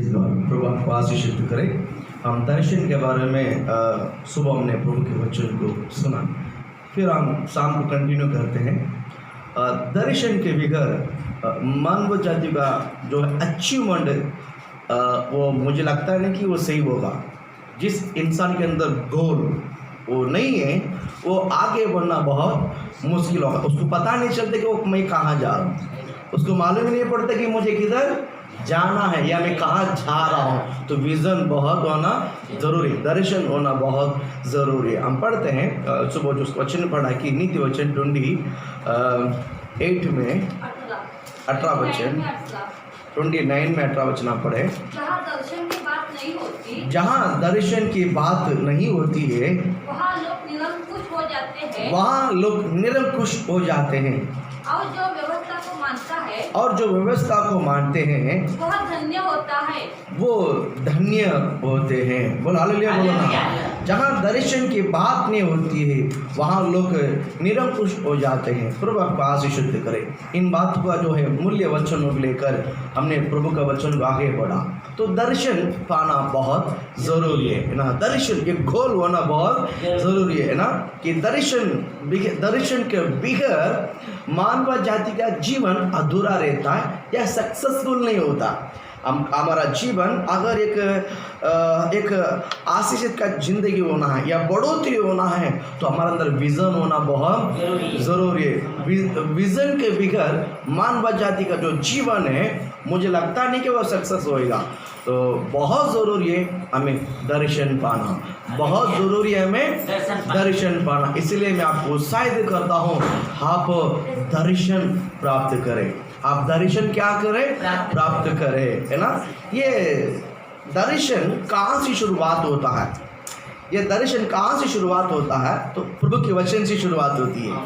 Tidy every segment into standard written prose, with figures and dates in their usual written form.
Praise God. प्रभु आपको आशीषित करे। हम दर्शन के बारे में सुबह हमने प्रभु के वचन को सुना, फिर हम शाम को कंटिन्यू करते हैं। दर्शन के बगैर मानव जाति का जो अचीवमेंट वो मुझे लगता है नहीं कि वो सही होगा। जिस इंसान के अंदर गोल वो नहीं है वो आगे बढ़ना बहुत मुश्किल होगा। उसको पता नहीं चलता कि वो मैं कहाँ जा रहा हूँ, उसको मालूम नहीं पड़ता कि मुझे किधर जाना है या मैं कहाँ जा रहा हूँ। तो विज़न बहुत होना ज़रूरी, दर्शन होना बहुत ज़रूरी है। हम पढ़ते हैं सुबह जो वचन पढ़ा कि नीति वचन 28 में 18 वचन 29 में 18 वचन आप पढ़े। जहाँ दर्शन की बात नहीं होती है वहाँ लोग निरंकुश हो जाते हैं। वहाँ लोग निरंकुश हो जाते हैं। और जो व्यवस्था को मानता है और जो व्यवस्था को मानते हैं वह धन्य होता है। वो धन्य होते हैं। बोल हालेलुया, बोलो ना। जहाँ दर्शन की बात नहीं होती है वहाँ लोग निरंकुश हो जाते हैं। प्रभु आपको आशीषित करे। इन बातों का जो है मूल्य वचनों को लेकर हमने प्रभु का वचन को आगे बढ़ा। तो दर्शन पाना बहुत ज़रूरी है ना। दर्शन ये गोल होना बहुत ज़रूरी है ना, कि दर्शन के बगैर मानव जाति का जीवन अधूरा रहता है या सक्सेसफुल नहीं होता। हमारा जीवन अगर एक आशीषित का जिंदगी होना है या बढ़ोतरी होना है तो हमारे अंदर विज़न होना बहुत ज़रूरी है। विज़न के बगैर मानव जाति का जो जीवन है मुझे लगता नहीं कि वो सक्सेस होएगा। तो बहुत ज़रूरी है हमें दर्शन पाना, बहुत ज़रूरी है हमें दर्शन पाना। इसलिए मैं आपको उत्साहित करता हूँ, आप दर्शन प्राप्त करें। आप दर्शन क्या करें? प्राप्त करें, है ना। ये दर्शन कहाँ से शुरुआत होता है? ये दर्शन कहाँ से शुरुआत होता है? तो प्रभु के वचन से शुरुआत होती है।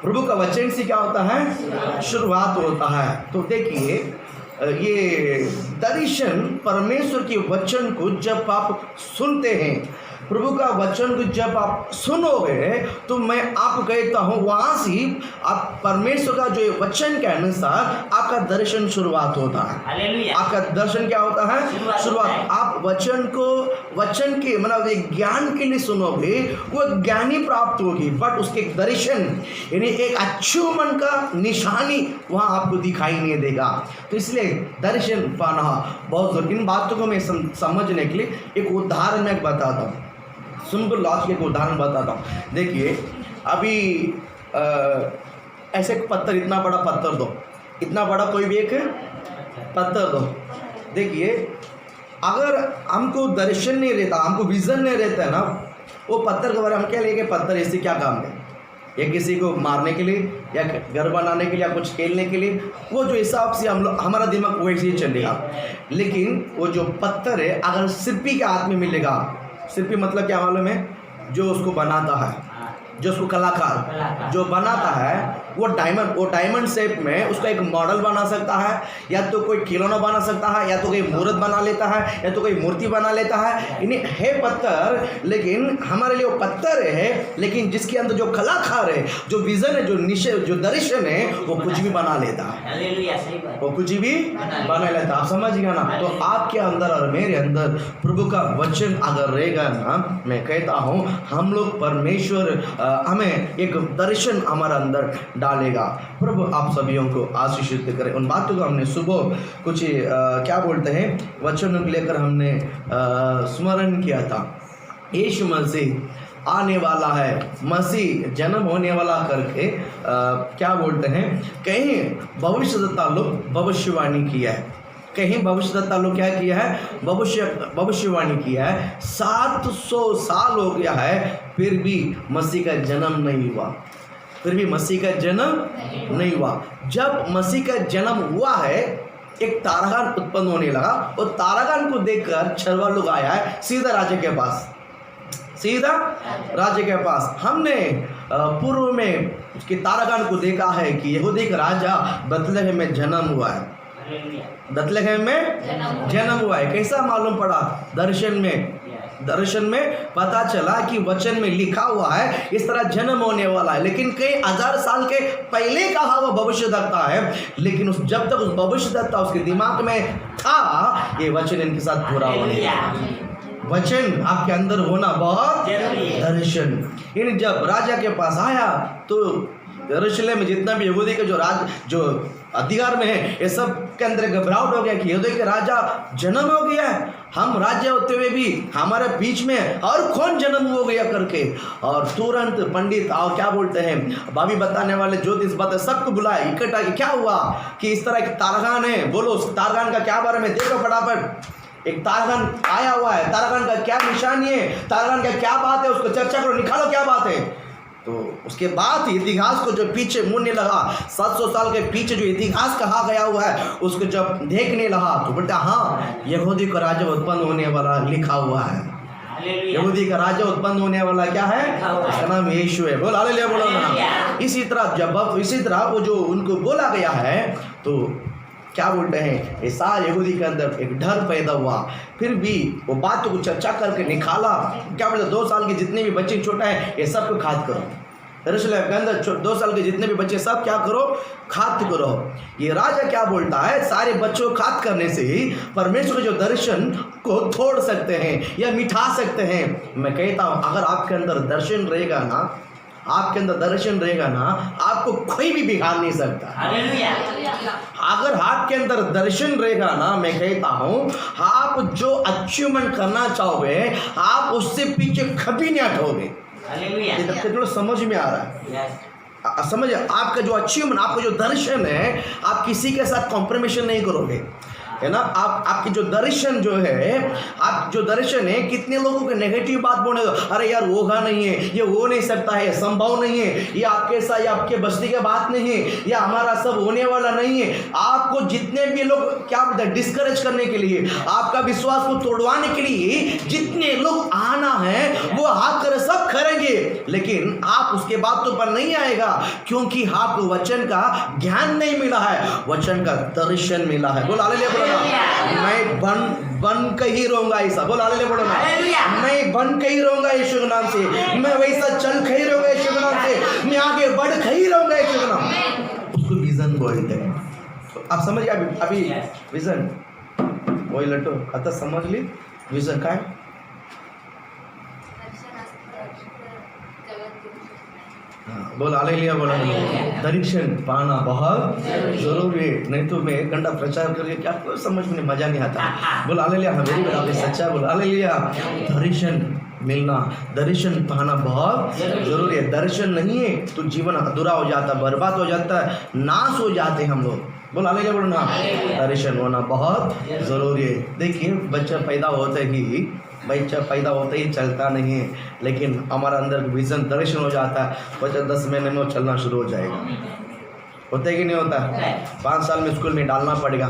प्रभु का वचन से क्या होता है? शुरुआत होता है। तो देखिए ये दर्शन परमेश्वर के वचन को जब आप सुनते हैं, प्रभु का वचन को जब आप सुनोगे तो मैं आपको कहता हूँ वहाँ से आप परमेश्वर का जो वचन के अनुसार आपका दर्शन शुरुआत होता है। आपका दर्शन क्या होता है? शुरुआत। आप वचन के मतलब एक ज्ञान के लिए सुनोगे, वो ज्ञानी प्राप्त होगी, बट उसके दर्शन यानी एक अचीवमेंट का निशानी वहाँ आपको दिखाई नहीं देगा। तो इसलिए दर्शन पाना बहुत जरूरी। इन बातों को मैं समझने के लिए एक उदाहरण मैं बताता हूँ। सिंपल लॉजिक एक उदाहरण बताता हूँ। देखिए अभी ऐसे पत्थर, इतना बड़ा पत्थर दो, इतना बड़ा कोई भी एक पत्थर दो। देखिए अगर हमको दर्शन नहीं रहता, हमको विज़न नहीं रहता है ना, वो पत्थर के बारे में हम क्या लेंगे? पत्थर ऐसे क्या काम है? या किसी को मारने के लिए या घर बनाने के लिए या कुछ खेलने के लिए, वो जो हिसाब से हम लोग हमारा दिमाग वैसे ही चलेगा। लेकिन वो जो पत्थर है अगर शिल्पी के हाथ में मिलेगा, शिल्पी मतलब क्या मालूम है? जो उसको बनाता है, जो उसको कलाकार जो बनाता है, वो डायमंड शेप में उसका एक मॉडल बना सकता है, या तो कोई खिलौना बना सकता है, या तो कोई मूर्त बना लेता है, या तो कोई मूर्ति बना लेता है। यानी है पत्थर, लेकिन हमारे लिए वो पत्थर है, लेकिन जिसके अंदर जो कलाकार है, जो विजन है, जो निश्चय, जो दर्शन है, वो कुछ भी बना लेता है। वो कुछ भी बना लेता है। आप समझ गया ना। तो आपके अंदर और मेरे अंदर प्रभु का वचन अगर रहेगा ना, मैं कहता हूँ हम लोग परमेश्वर हमें एक दर्शन हमारे अंदर डालेगा। प्रभु आप सभी को आशीषित करें। उन बातों को हमने सुबह कुछ क्या बोलते हैं वचनों को लेकर हमने स्मरण किया था। यीशु मसीह आने वाला है, मसीह जन्म होने वाला करके क्या बोलते हैं, कहीं भविष्यद्वक्ता लोग भविष्यवाणी किया है, कहीं भविष्यद्वक्ता लोग क्या किया है? भविष्यवाणी किया है। 700 साल हो गया है, फिर भी मसीह का जन्म नहीं हुआ। फिर भी मसीह का जन्म नहीं हुआ। जब मसीह का जन्म हुआ है, एक तारागण उत्पन्न होने लगा, और तारागण को देखकर छलवा लोग आया है सीधा राजा के पास, सीधा राजा के पास। हमने पूर्व में उसके तारागण को देखा है कि यहूदी का राजा बतलेहम में जन्म हुआ है। बेथलेहम में जन्म हुआ है। कैसा मालूम पड़ा? दर्शन में पता चला कि वचन में लिखा हुआ है इस तरह जन्म होने वाला है। लेकिन कई हजार साल के पहले कहा वो भविष्यद्वक्ता है, लेकिन जब तक उस भविष्यद्वक्ता उसके दिमाग में था, ये वचन इनके साथ पूरा होने वाला। वचन आपके अंदर होना बहुत दर्शन। इन जब राजा के पास आया तो यरूशलेम में जितना भी यहूदी के जो अधिकार में है, ये सब के अंदर घबराहट हो गया कि यहूदी के राजा जन्म हो गया है, हम राज्य होते हुए भी हमारे बीच में और कौन जन्म हो गया करके। और तुरंत पंडित और क्या बोलते हैं, भाभी बताने वाले ज्योतिष बताए, सबको बुलाया इकट्ठा कि क्या हुआ कि इस तरह एक तारगान है, बोलो उस तारगान का क्या बारे में देखो फटाफट। एक तारगान आया हुआ है, तारगान का क्या निशानी है, तारगान का क्या बात है, उसको चर्चा करो, निकालो क्या बात है। तो उसके बाद इतिहास को जो पीछे मुड़ने लगा, 700 साल के पीछे जो इतिहास कहा गया हुआ है उसको जब देखने लगा तो बोलता हाँ, यहूदी का राजा उत्पन्न होने वाला लिखा हुआ है। यहूदी का राजा उत्पन्न होने वाला क्या है? उसका नाम यीशु है। बोल हालेलुया, बोलो ना। इसी तरह वो जो उनको बोला गया है तो क्या बोलते हैं, ये सारे यहूदी के अंदर एक डर पैदा हुआ। फिर भी वो बातों को चर्चा करके निकाला। क्या बोलते, 2 साल के जितने भी बच्चे छोटा है ये सब को खाद करो। यरूशलेम के अंदर 2 साल के जितने भी बच्चे सब क्या करो, खाद करो। ये राजा क्या बोलता है, सारे बच्चों को खाद करने से ही परमेश्वर जो दर्शन को तोड़ सकते हैं या मिटा सकते हैं। मैं कहता हूँ अगर आपके अंदर दर्शन रहेगा ना, आपके अंदर दर्शन रहेगा ना, आपको कोई भी बिगाड़ नहीं सकता। अगर आपके अंदर दर्शन रहेगा ना, मैं कहता हूँ आप जो अचीवमेंट करना चाहोगे आप उससे पीछे कभी नहीं हटोगे। ये थोड़ा समझ में आ रहा है? समझ, आपका जो अचीवमेंट, आपका जो दर्शन है, आप किसी के साथ कॉम्प्रोमाइज नहीं करोगे, है ना। आपकी जो दर्शन जो है, आप जो दर्शन है, कितने लोगों के नेगेटिव बात बोले, अरे यार होगा नहीं है, ये हो नहीं सकता है, संभव नहीं है, ये आपके साथ या आपके बस्ती की बात नहीं है, या हमारा सब होने वाला नहीं है। आपको जितने भी लोग क्या बोलते हैं, डिस्करेज करने के लिए, आपका विश्वास को तोड़वाने के लिए जितने लोग आना है वो आकर सब करेंगे, लेकिन आप उसके बातों पर नहीं आएगा, क्योंकि आपको वचन का ज्ञान नहीं मिला है, वचन का दर्शन मिला है। बोल हालेलुया। मैं बन के ही रहूंगा ऐसा। बोल हालेलुया, बोलो ना। मैं बन के ही रहूंगा यीशु के नाम से, मैं वैसा चल के ही रहूंगा यीशु के नाम से, मैं आगे बढ़ के ही रहूंगा यीशु के नाम। उसको विजन बोलते हैं। आप समझिए, अभी विजन वही लट्टू आता समझ ली, विजन का है। बोल हालेलुया, बोलो। दर्शन पाना बहुत जरूरी है, नहीं तो मैं 1 घंटा प्रचार करके क्या कोई समझ में मजा नहीं आता। बोल हालेलुया, वेरी गुड, आपने सच्चा बोल हालेलुया। दर्शन मिलना, दर्शन पाना बहुत जरूरी है। दर्शन नहीं है तो जीवन अधूरा हो जाता, बर्बाद हो जाता है, नाश हो जाते हम लोग। बोल हालेलुया, बोलो ना। दर्शन होना बहुत जरूरी है। देखिए, बच्चा पैदा होता ही चलता नहीं है, लेकिन हमारा अंदर विजन दर्शन हो जाता है, बच्चा 10 महीने में चलना शुरू हो जाएगा। होता है कि नहीं होता? 5 साल में स्कूल में डालना पड़ेगा,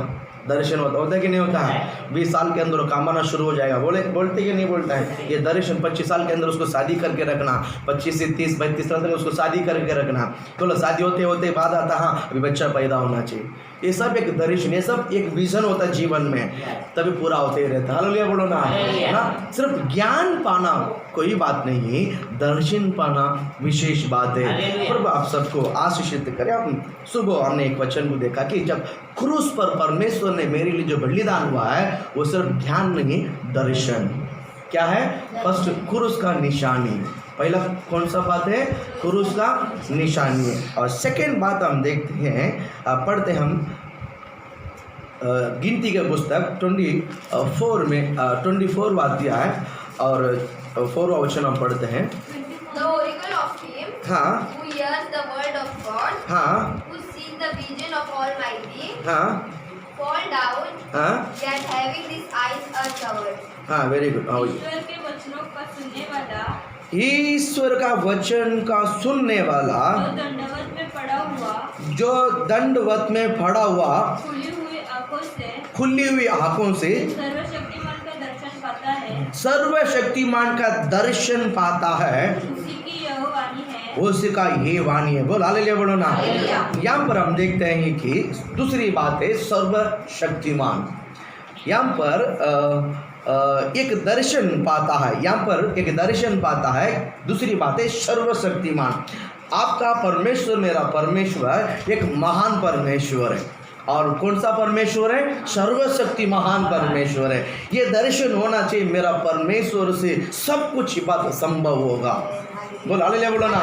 दर्शन होता है कि नहीं होता है? 20 साल के अंदर कमाना शुरू हो जाएगा। बोलते कि नहीं बोलता है? ये दर्शन 25 साल के अंदर उसको शादी करके रखना, 25 से 30 32 साल तक उसको शादी करके रखना। तो शादी होते बाद आता हाँ अभी बच्चा पैदा होना चाहिए। ये सब एक दर्शन, ये सब एक विजन होता है जीवन में, तभी पूरा होते ही रहता है। हालेलुया, बोलो ना। ना सिर्फ ज्ञान पाना कोई बात नहीं, दर्शन पाना विशेष बात है। प्रभु आप सबको आशीषित करे। सुबह हमने एक वचन को देखा कि जब क्रूस पर परमेश्वर ने मेरे लिए जो बलिदान हुआ है वो सिर्फ ध्यान नहीं, दर्शन। क्या है? फर्स्ट क्रूस का निशानी, पहला कौन सा बात है? क्रूस का निशानी है। और सेकेंड बात हम देखते हैं, पढ़ते हम गिनती के पुस्तक 24 में 24 अध्याय है और 4वां वचन हम पढ़ते हैं। The oracle of him हाँ who hears the word of God, हाँ who sees the vision of Almighty, हाँ fall down, हाँ yet having his eyes uncovered. हाँ, वेरी गुड। ईश्वर के वचनों का सुनने वाला, ईश्वर का वचन का सुनने वाला, जो दंडवत में पड़ा हुआ, खुली खुली हुई आंखों से सर्वशक्तिमान का दर्शन पाता है, सर्वशक्तिमान का दर्शन पाता है। उसी की यह वाणी है, उसका ये वाणी है। बोल हालेलुया बोलो ना। यहाँ पर हम देखते हैं कि दूसरी बात है सर्वशक्तिमान। यहाँ पर एक दर्शन पाता है, यहाँ पर एक दर्शन पाता है। दूसरी बात है सर्वशक्तिमान। आपका परमेश्वर, मेरा परमेश्वर एक महान परमेश्वर है। और कौन सा परमेश्वर है? सर्वशक्ति महान परमेश्वर है। ये दर्शन होना चाहिए, मेरा परमेश्वर से सब कुछ बात संभव होगा। बोल हालेलुया बोलो ना।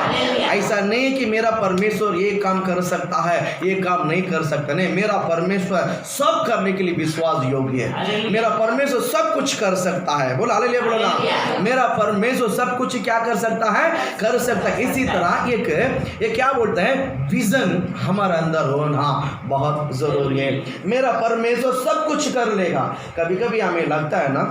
ऐसा नहीं कि मेरा परमेश्वर ये काम कर सकता है, ये काम नहीं कर सकता। नहीं, मेरा परमेश्वर सब करने के लिए विश्वास योग्य है। मेरा परमेश्वर सब कुछ कर सकता है। बोल हालेलुया बोलो ना। मेरा परमेश्वर सब कुछ क्या कर सकता है? कर सकता है। इसी तरह एक क्या बोलते हैं, विजन हमारे अंदर होना बहुत जरूरी है। मेरा परमेश्वर सब कुछ कर लेगा। कभी कभी हमें लगता है ना,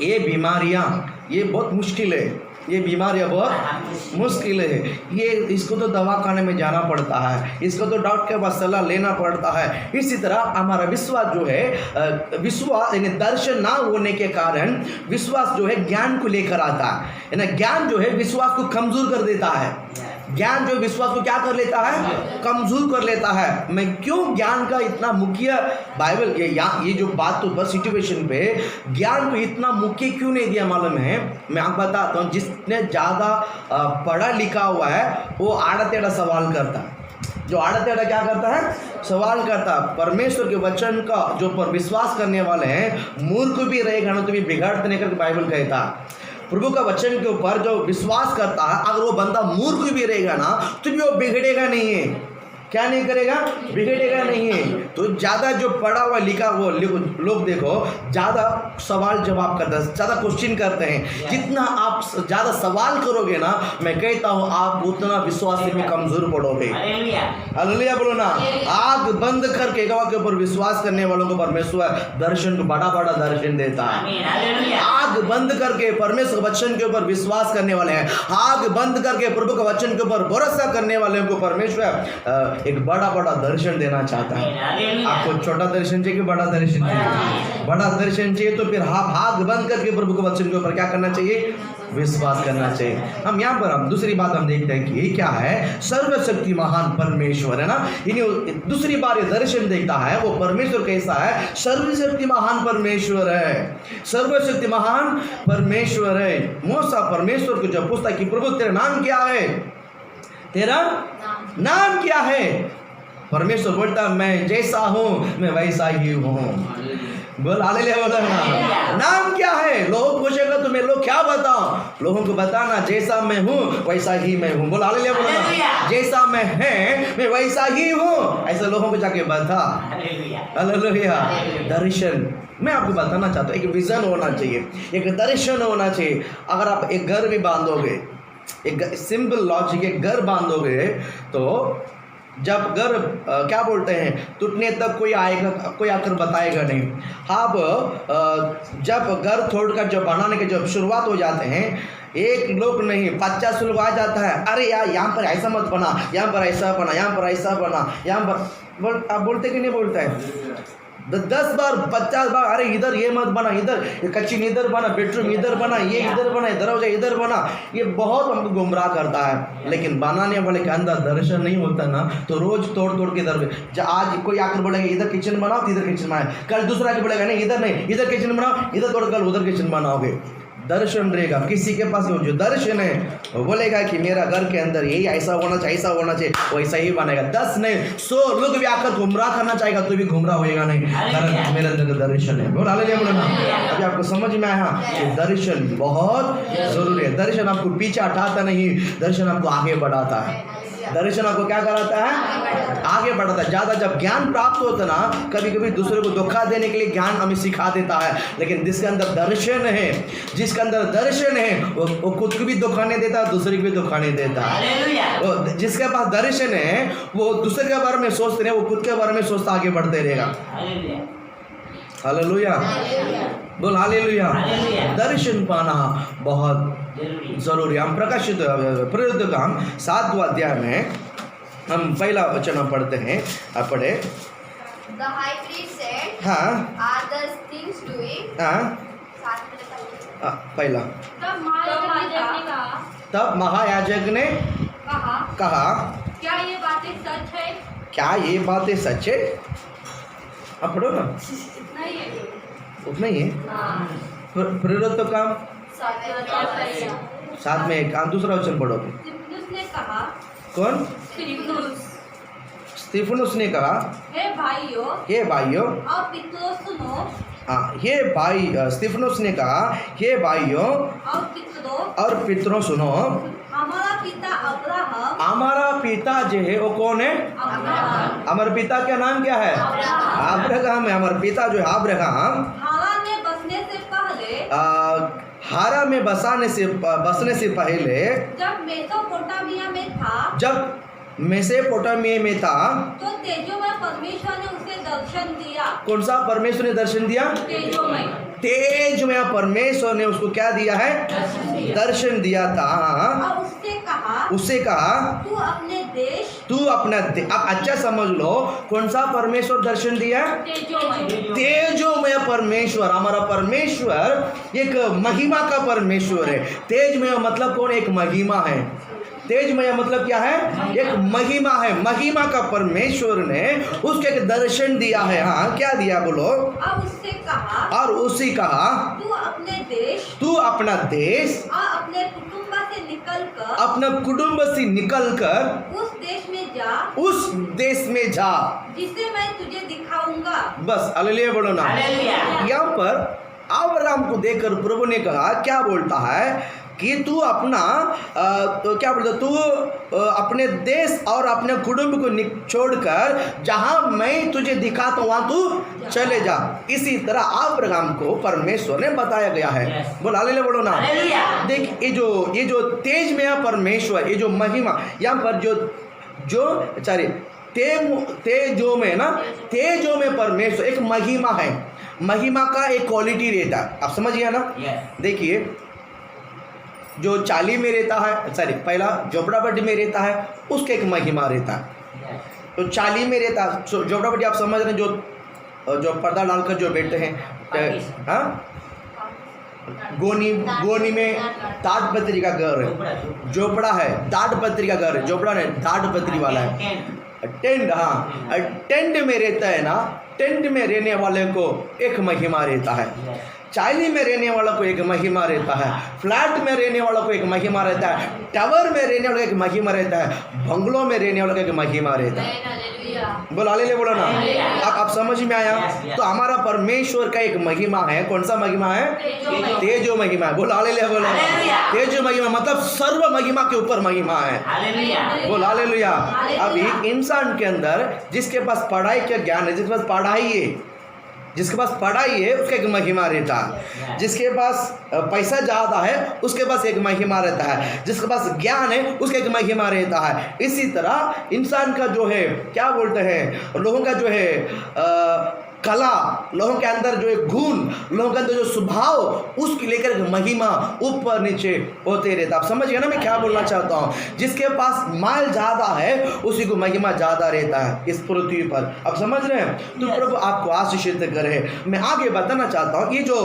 ये बीमारियां ये बहुत मुश्किल है, ये बीमारियां बहुत मुश्किल है, ये इसको तो दवाखाने में जाना पड़ता है, इसको तो डॉक्टर के पास सलाह लेना पड़ता है। इसी तरह हमारा विश्वास जो है, विश्वास यानी दर्शन ना होने के कारण विश्वास जो है ज्ञान को लेकर आता है ना। ज्ञान जो है विश्वास को कमजोर कर देता है। ज्ञान जो विश्वास को क्या कर लेता है? कमजोर कर लेता है। मैं क्यों ज्ञान का इतना मुख्य बाइबल ये जो बात तो बस सिचुएशन पे ज्ञान को इतना मुख्य क्यों नहीं दिया मालूम है? मैं आपको बताता हूँ। जिसने ज़्यादा पढ़ा लिखा हुआ है वो आड़ा टेढ़ा सवाल करता है। जो आड़ा टेढ़ा क्या करता है? सवाल करता है। परमेश्वर के वचन का जो पर विश्वास करने वाले हैं, मूर्ख भी रहेगा ना तो भी बिगाड़ते नहीं करके बाइबल कहता है। प्रभु का वचन के ऊपर जो विश्वास करता है, अगर वो बंदा मूर्ख भी रहेगा ना तो भी वो बिगड़ेगा नहीं है। क्या नहीं करेगा? बिगड़ेगा नहीं है। तो ज़्यादा जो पढ़ा हुआ लिखा वो लोग देखो ज़्यादा सवाल जवाब करते हैं, ज़्यादा क्वेश्चन करते हैं। जितना आप ज़्यादा सवाल करोगे ना, मैं कहता हूँ आप उतना विश्वास में कमजोर पड़ोगे। हालेलुया बोलो ना। आग बंद करके गवाह के ऊपर विश्वास करने वालों को परमेश्वर दर्शन को बड़ा बड़ा दर्शन देता है। आग बंद करके परमेश्वर वचन के ऊपर विश्वास करने वाले हैं, आग बंद करके प्रभु के वचन के ऊपर भरोसा करने वाले को परमेश्वर एक बड़ा बड़ा दर्शन देना चाहता है। आपको छोटा दर्शन चाहिए कि बड़ा दर्शन चाहिए? बड़ा दर्शन चाहिए तो फिर आप आग बंद करके प्रभु के वचन के ऊपर क्या करना चाहिए? विश्वास करना चाहिए। हम यहाँ पर हम दूसरी बात हम देखते हैं कि क्या है, सर्वशक्ति महान परमेश्वर है ना। इन्हीं दूसरी बार ये दर्शन देखता है, वो परमेश्वर कैसा है? सर्वशक्ति महान परमेश्वर है, सर्वशक्ति महान परमेश्वर है। मूसा परमेश्वर को जब पूछता कि प्रभु तेरा नाम क्या है, तेरा नाम क्या है? परमेश्वर बोलता मैं जैसा हूँ मैं वैसा ही हूँ। बोल हालेलुया बोलो ना। नाम क्या है? लोग पूछेगा तो मैं लोग क्या बताऊं? लोगों को बताना जैसा मैं हूँ वैसा ही मैं हूँ। बोल हालेलुया बोलो ना। जैसा मैं है मैं वैसा ही हूँ, ऐसा लोगों को जाके बता। हालेलुया। दर्शन मैं आपको बताना चाहता हूँ, एक विजन होना चाहिए, एक दर्शन होना चाहिए। अगर आप एक घर भी बांधोगे, एक सिंपल लॉजिक, एक घर बांधोगे तो जब घर क्या बोलते हैं टूटने तक कोई आएगा, कोई आकर बताएगा नहीं। अब जब घर तोड़कर जब बनाने के जब शुरुआत हो जाते हैं, एक लोग नहीं 50 लोग आ जाता है, अरे यार यहाँ पर ऐसा मत बना, यहाँ पर ऐसा बना, यहाँ पर ऐसा बना, यहाँ पर आप बोलते कि नहीं बोलते हैं? 10 बार 50 बार, अरे इधर ये मत बना, इधर किचन इधर बना, बेडरूम इधर बना, ये इधर बना, दरवाजा इधर बना। ये बहुत हमको गुमराह करता है। लेकिन बनाने वाले के अंदर दर्शन नहीं होता ना, तो रोज तोड़ तोड़ के इधर, आज कोई आकर बोलेगा इधर किचन बनाओ, इधर किचन बनाए, कल दूसरा के बोलेगा नहीं इधर नहीं, इधर किचन बनाओ, इधर तोड़ कल उधर किचन बनाओगे। दर्शन रहेगा किसी के पास, जो दर्शन है वो बोलेगा कि मेरा घर के अंदर यही ऐसा होना चाहिए, ऐसा होना चाहिए, वैसा ही बनेगा। 10 नहीं 100 लोग भी आकर गुमराह करना चाहेगा तो भी गुमराह होएगा नहीं, कारण मेरे अंदर दर्शन है। बोल हालेलुया बोलो ना। अभी आपको समझ में आया कि दर्शन बहुत जरूरी है। दर्शन आपको पीछे हटाता नहीं, दर्शन आपको आगे बढ़ाता है। दर्शन आपको क्या कराता है? आगे बढ़ाता है। ज़्यादा जब ज्ञान प्राप्त होता ना, कभी कभी दूसरे को धोखा देने के लिए ज्ञान हमें सिखा देता है। लेकिन जिसके अंदर दर्शन है, जिसके अंदर दर्शन है वो खुद को भी धोखा नहीं देता, दूसरे को भी धोखा नहीं देता। जिसके पास दर्शन है वो दूसरे के बारे में सोचते नहीं, वो खुद के बारे में सोचता आगे बढ़ते रहेगा। हालेलुया बोल हालेलुया। दर्शन पाना बहुत जरूरी। हम प्रकाशित प्रयुक्तकाम 7वां अध्याय में हम पहला वचन पढ़ते हैं। आप पढ़े। The high priest said, हाँ are the things doing? पहला तब महायाजक ने कहा, तब महायाजक ने कहा क्या ये बातें सच है? क्या ये बातें सच है? आप पढ़ो ना, इतना ही है। उतना ही है। प्रेरितों का साथ में एक दूसरा वचन पढ़ो। स्तिफनुस ने कहा, कौन? स्तिफनुस ने कहा, हे भाइयों हे भाइयों, और पितरों सुनो, हे भाई, स्तिफनुस ने कहा, हे भाइयों और पितरों सुनो, हमारा पिता अब्राहम, हमारा पिता जो है वो कौन है? अब्राहम, हमारे पिता का नाम क्या है? अब्राहम है। हमारे पिता जो है अब्राहम हारान में बसने से पहले, हारा में बसने से पहले, जब मेसोपोटामिया में था, जब मेसोपोटामिया में था, तो तेजोमय परमेश्वर ने उसे दर्शन दिया। कौन सा परमेश्वर ने दर्शन दिया? तेजोमय, तेजमय परमेश्वर ने उसको क्या दिया है? दर्शन दिया था। और उससे कहा, तू अपना अब अच्छा समझ लो, कौन सा परमेश्वर दर्शन दिया? तेजोमय परमेश्वर। हमारा परमेश्वर एक महिमा का परमेश्वर है। तेजमय मतलब कौन? एक महिमा है। तेजमय मतलब क्या है? एक महिमा है। महिमा का परमेश्वर ने उसके एक दर्शन दिया है। हाँ, क्या दिया बोलो? और उससे कहा, तू अपना देश और अपने कुटुंब से निकलकर उस देश में जा जिसे मैं तुझे दिखाऊंगा। बस हालेलुया बोलो ना। यहाँ पर अब्राहम को देखकर प्रभु ने कहा, क्या बोलता है कि तू अपना क्या बोलता, तू अपने देश और अपने कुटुंब को छोड़कर जहां मैं तुझे दिखाता हूं वहां तू चले जा। इसी तरह अब्राहम को परमेश्वर ने बताया गया है। बोल हालेलुया बोलो ना। देख, ये जो तेजमय परमेश्वर, ये जो महिमा, यहाँ पर तेजो में परमेश्वर एक महिमा है। महिमा का एक क्वालिटी रहता है, आप समझिए ना। देखिए, जो चाली में रहता है, पहला झोपड़ापट्टी में रहता है, उसका एक महिमा रहता है। तो चाली में रहता है, झोपड़ापट्टी आप समझ रहे हैं, जो पर्दा डालकर जो बैठते हैं, हाँ, गोनी में ताड़पत्री का घर है, झोपड़ा है, ताड़पत्री का घर है, झोपड़ा नहीं, ताड़पत्री वाला है। टेंट, हाँ, टेंट में रहता है ना, टेंट में रहने वाले को एक महिमा रहता है। चाली में रहने वाला को एक महिमा रहता है, फ्लैट में रहने वाला को एक महिमा रहता है, टावर में रहने वाला को एक महिमा रहता है, बंगलों में रहने वाला को एक महिमा रहता है। बोलो हालेलुया बोलो ना। आप समझ में आया? तो हमारा परमेश्वर का एक महिमा है। कौन सा महिमा है? तेजो महिमा है। बोलो हालेलुया बोलो। तेजो महिमा मतलब सर्व महिमा के ऊपर महिमा है। बोलो हालेलुया। अभी इंसान के अंदर जिसके पास पढ़ाई का ज्ञान है, जिसके पास पढ़ाई है उसका एक महिमा रहता है। जिसके पास पैसा ज़्यादा है उसके पास एक महिमा रहता है। जिसके पास ज्ञान है उसका एक महिमा रहता है। इसी तरह इंसान का जो है, क्या बोलते हैं, लोगों का जो है कला, लोगों के अंदर जो एक गुण, लोगों के अंदर जो स्वभाव, उसकी लेकर महिमा ऊपर नीचे होते रहता। आप समझिए ना मैं क्या बोलना चाहता हूँ। जिसके पास माल ज़्यादा है उसी को महिमा ज़्यादा रहता है इस पृथ्वी पर। आप समझ रहे हैं? तो प्रभु आपको आशीषित करे। मैं आगे बताना चाहता हूँ, ये जो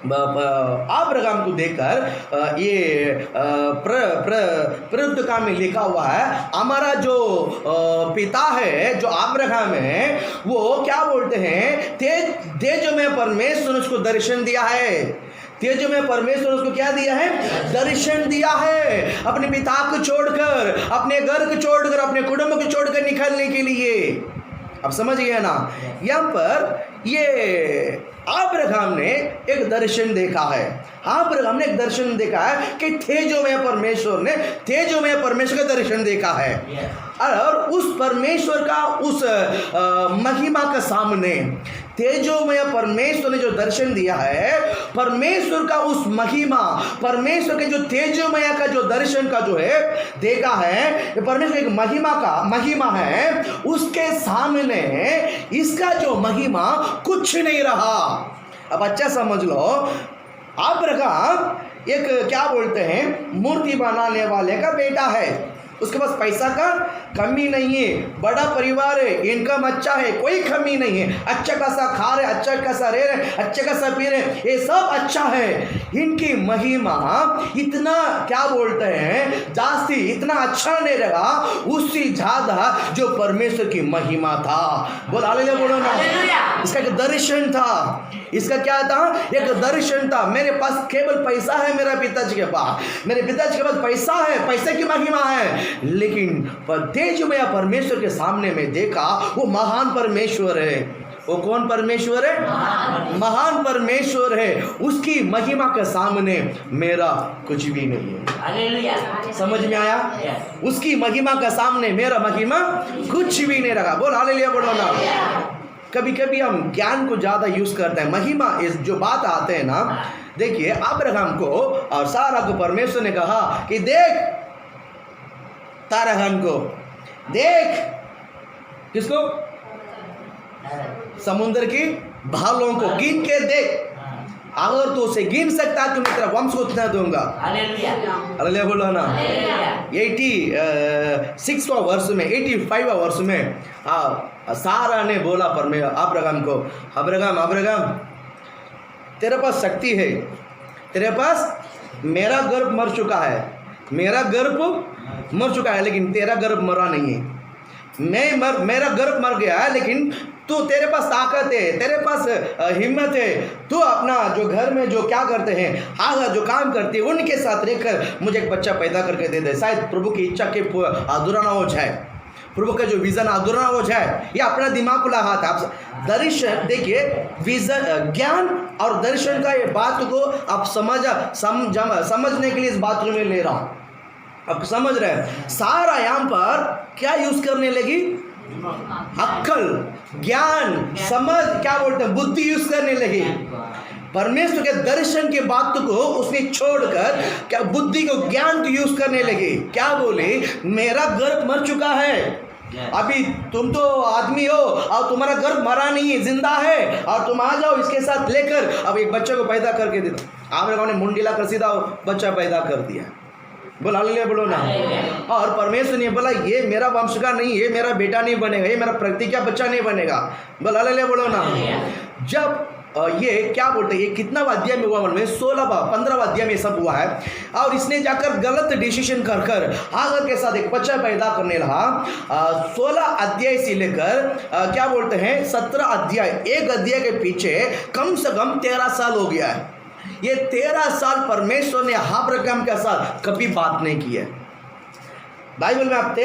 अब्राहम को देखकर ये प्रयुक्त काम में लिखा हुआ है, हमारा जो पिता है, जो अब्राहम है, वो क्या बोलते हैं, तेज में परमेश्वर ने उसको दर्शन दिया है। तेज में परमेश्वर उसको क्या दिया है? दर्शन दिया है। अपने पिता को छोड़कर, अपने घर को छोड़कर, अपने कुटुंब को छोड़कर निकलने के लिए। अब समझ गए ना? यहाँ पर ये अब्राहम ने एक दर्शन देखा है। अब्राहम ने एक दर्शन देखा है कि तेजोमय परमेश्वर का दर्शन देखा है। और उस परमेश्वर का, उस महिमा के सामने तेजोमय परमेश्वर ने जो दर्शन दिया है, परमेश्वर का उस महिमा, परमेश्वर के जो तेजोमय का जो दर्शन का जो है देखा है, परमेश्वर एक महिमा है, उसके सामने इसका जो महिमा कुछ नहीं रहा। अब अच्छा समझ लो, अब्राहम एक क्या बोलते हैं, मूर्ति बनाने वाले का बेटा है। उसके पास पैसा का कमी नहीं है, बड़ा परिवार है, इनकम अच्छा है, कोई कमी नहीं है, अच्छा खासा खा रहे, अच्छा खासा रह रहे, अच्छा खासा पी रहे, ये सब अच्छा है। इनकी महिमा इतना क्या बोलते हैं जास्ती इतना अच्छा नहीं रहा उससे ज्यादा जो परमेश्वर की महिमा था। बोल हालेलुया बोलो ना। इसका एक दर्शन था, इसका क्या था, एक दर्शन था। मेरे पास केवल पैसा है, मेरा पिताजी के पास, मेरे पिताजी के पास पैसा है, पैसे की महिमा है, लेकिन तेजमय परमेश्वर के सामने में देखा वो महान परमेश्वर है। वो कौन परमेश्वर है? महान परमेश्वर है। उसकी महिमा के सामने मेरा कुछ भी नहीं है। हालेलुया। समझ में आया? उसकी महिमा के सामने मेरा महिमा कुछ भी नहीं रहा। बोल हालेलुया बोलो ना। कभी कभी हम ज्ञान को ज्यादा यूज करते हैं, महिमा इस जो बात आते हैं ना, देखिए अब्राहम को और सारा को परमेश्वर ने कहा कि देख तारहन को, देख किसको? समुद्र की भालों को गिन के देख, अगर तो उसे गिन सकता है तो मैं तेरा वंश को उतना दूंगा। हालेलुया। हालेलुया बोलो ना। 86वां वर्ष में 85वां वर्ष में सारा ने बोला अब्राहम को, अब्राहम तेरे पास शक्ति है, तेरे पास मेरा गर्भ मर चुका है, मेरा गर्भ मर चुका है, लेकिन तेरा गर्भ मरा नहीं है। मेरा गर्भ मर गया है, लेकिन तू तेरे पास ताकत है, तेरे पास हिम्मत है, तू अपना जो घर में जो क्या करते हैं हाँ जो काम करते हैं उनके साथ रहकर मुझे एक बच्चा पैदा करके दे दे। शायद प्रभु की इच्छा के अधूरा ना हो जाए, प्रभु का जो विजन अधूरा ना हो जाए। ये अपना दिमाग खुला हाथ है। आप दर्शन देखिए, विजन ज्ञान और दर्शन का ये बात को आप समझने के लिए इस बात में ले रहा हूँ। आप समझ रहे हैं? सारा यहाँ पर क्या यूज करने लगी? अक्ल, ज्ञान, समझ, क्या बोलते हैं, बुद्धि यूज करने लगी। परमेश्वर के दर्शन के बात को उसने छोड़कर क्या बुद्धि को, ज्ञान को यूज करने लगी। क्या बोले? मेरा गर्भ मर चुका है, अभी तुम तो आदमी हो और तुम्हारा गर्भ मरा नहीं है, जिंदा है, और तुम आ जाओ इसके साथ लेकर अब एक बच्चे को पैदा करके दे दो। आप ने मुंडीला कर सीधा बच्चा पैदा कर दिया। बोल हालेलुया बोलो ना। और परमेश्वर ने बोला ये मेरा वंश का नहीं, ये मेरा बेटा नहीं बनेगा, ये मेरा प्रतिज्ञा बच्चा नहीं बनेगा। बोल हालेलुया बोलो ना। जब ये क्या बोलते हैं, ये कितना अध्याय में हुआ? में 15वां अध्याय में सब हुआ है। और इसने जाकर गलत डिसीजन कर हागर के साथ एक बच्चा पैदा करने लगा। 16 अध्याय से लेकर क्या बोलते हैं 17 अध्याय, एक अध्याय के पीछे कम से कम 13 साल हो गया है। ये 13 साल परमेश्वर ने अब्राहम के साथ कभी बात नहीं की है। बाइबल में आप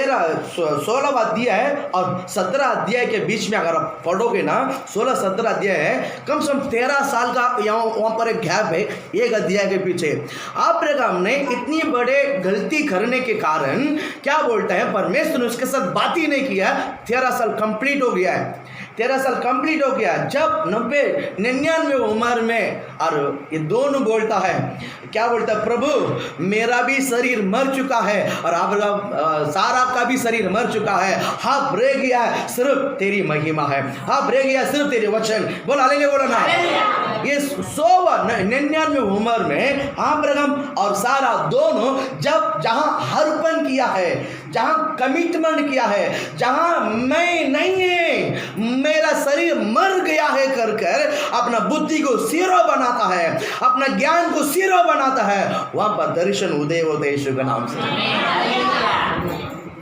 16 अध्याय और 17 अध्याय के बीच में अगर आप पढ़ोगे ना, 16-17 अध्याय है, कम से कम 13 साल का वहाँ पर एक गैप है एक अध्याय के पीछे। अब्राहम ने इतनी बड़े गलती करने के कारण क्या बोलता है, परमेश्वर ने उसके साथ बात ही नहीं किया। 13 साल कंप्लीट हो गया है, 13 साल कंप्लीट हो गया। जब 99 उम्र में और ये दोनों बोलता है, क्या बोलता है, प्रभु मेरा भी शरीर मर चुका है और अब्राहम सारा का भी शरीर मर चुका है, हाँ रह गया है सिर्फ तेरी महिमा है, हाँ रह गया सिर्फ तेरे वचन। बोल हालेलुया बोलो ना। ये 99 उम्र में अब्राहम और सारा दोनों जब जहां अर्पण किया है, जहां कमिटमेंट किया है, जहां मैं नहीं है मेरा शरीर मर गया है कर अपना बुद्धि को सिरो बनाता है, अपना ज्ञान को सिरो बनाता है, वहां पर दर्शन उदय होते यीशु के नाम से।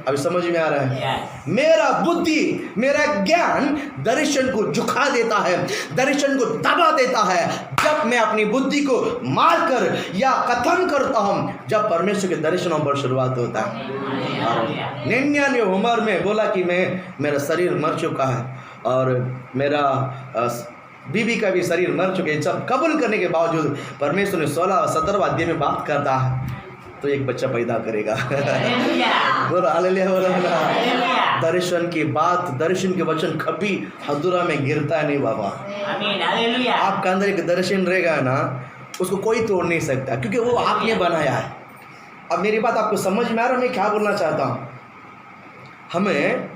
अभी समझ में आ रहा है? मेरा बुद्धि, मेरा ज्ञान दर्शन को झुका देता है, दर्शन को दबा देता है। जब मैं अपनी बुद्धि को मार कर या कथन करता हूं, जब परमेश्वर के दर्शनों पर शुरुआत होता है। 99 उम्र में बोला कि मेरा शरीर मर चुका है और मेरा बीबी का भी शरीर मर चुके हैं। सब कबूल करने के बावजूद परमेश्वर ने 16-17 अध्याय में बात करता है तो एक बच्चा पैदा करेगा। बोलो हालेलुया बोलो ना। दर्शन की बात, दर्शन के वचन कभी अधूरा में गिरता नहीं बाबा। आमीन हालेलुया। आपका अंदर एक दर्शन रहेगा ना, उसको कोई तोड़ नहीं सकता, क्योंकि वो आपने बनाया है। अब मेरी बात आपको समझ में आ रहा है मैं क्या बोलना चाहता हूँ? हमें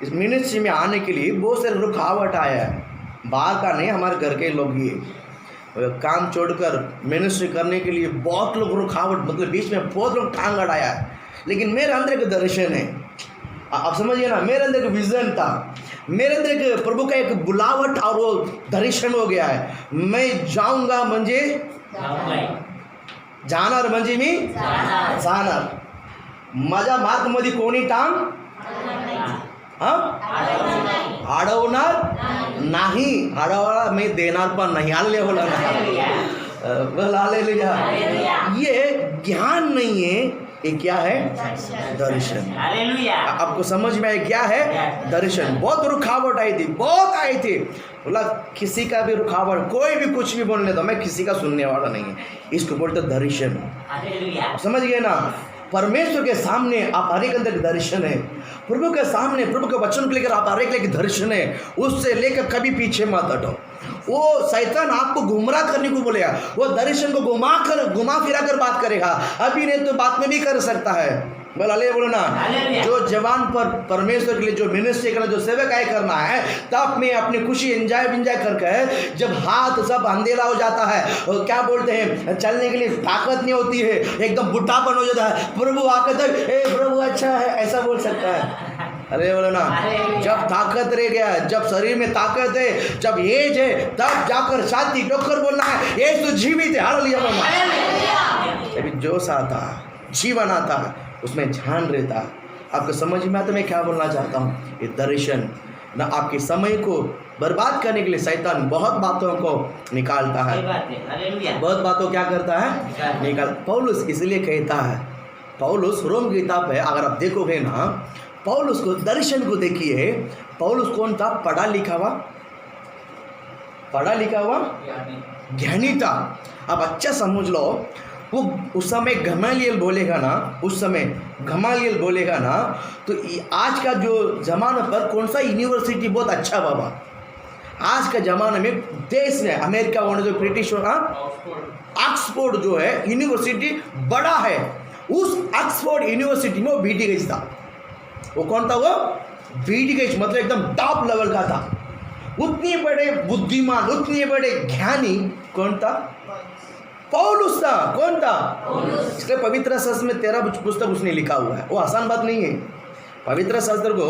इस मिनिस्ट्री में आने के लिए बहुत सारे रुकावट आया है, बाहर का नहीं, हमारे घर के लोग ही काम छोड़कर मिनिस्ट्री करने के लिए बहुत लोग रुकावट, मतलब बीच में बहुत लोग टांग अड़ाया है। लेकिन मेरे अंदर एक दर्शन है। आप समझिए ना, मेरे अंदर एक विजन था, मेरे अंदर एक प्रभु का एक बुलावट और वो दर्शन हो गया है। मैं जाऊंगा म्हणजे जाणार, म्हणजे मी जाणार। माझ्या मार्गमध्ये कोणी टांग अडवणार नाही, अडवायला मैं देणार पण नाही। हालेलुया बोला ना, बोला हालेलुया। ये ज्ञान नहीं है, ये क्या है? दर्शन। हालेलुया। आपको समझ में आया क्या है? दर्शन। बहुत रुकावट आई थी, बहुत आई थी। बोला किसी का भी रुकावट, कोई भी कुछ भी बोलने दो, मैं किसी का सुनने वाला नहीं है। इसको बोलते दर्शन। हालेलुया। समझ गए ना? परमेश्वर के सामने आप हर एक अंदर दर्शन है। प्रभु के सामने, प्रभु के वचन को लेकर आप हर एक दर्शन है। उससे लेकर कभी पीछे मत हटो। वो शैतान आपको गुमराह करने को बोलेगा, वो दर्शन को घुमा फिरा कर बात करेगा। अभी नहीं तो बात में भी कर सकता है। बोलो ना, जो जवान पर परमेश्वर के लिए जो मिनिस्ट्री करना, जो सेवकाई करना है, तब में अपनी खुशी एंजॉय करके, जब हाथ सब अंधेरा हो जाता है, क्या बोलते हैं, चलने के लिए ताकत नहीं होती है, एकदम बुढ़ापन हो जाता है, प्रभु आकर तक ए प्रभु अच्छा है ऐसा बोल सकता है। अरे बोलो ना, जब ताकत रह गया, जब शरीर में ताकत है, जब एज है, तब जाकर शांति डॉक्टर बोलना है ये तो जीवित है। हालेलुया बोलना। अभी जोश आता, जीवन आता, उसमें ध्यान रहता। आपको समझ में आता मैं क्या बोलना चाहता हूँ? ये दर्शन ना आपके समय को बर्बाद करने के लिए शैतान बहुत बातों को निकालता है। बहुत बातों क्या करता है? निकाल। पौलुस इसलिए कहता है, पौलुस रोम की किताब है, अगर आप देखोगे ना, पौलुस को दर्शन को देखिए। पौलुस कौन था? पढ़ा लिखा हुआ ज्ञानी था। अब अच्छा समझ लो, वो उस समय गमालियल बोलेगा ना, उस समय गमालियल बोलेगा ना, तो आज का जो ज़माना पर कौन सा यूनिवर्सिटी बहुत अच्छा बाबा? आज का ज़माना में देश में अमेरिका वाले जो ब्रिटिश ऑक्सफोर्ड जो है यूनिवर्सिटी बड़ा है, उस ऑक्सफोर्ड यूनिवर्सिटी में वो बीटी गेज था। वो कौन था? वो बीटी गेज, मतलब एकदम टॉप लेवल का था। उतने बड़े बुद्धिमान, उतने बड़े ज्ञानी कौन था? पौलुस था। कौन था? इसलिए पवित्र शास्त्र में 13 पुस्तक उसने लिखा हुआ है। वो आसान बात नहीं है। पवित्र शास्त्र को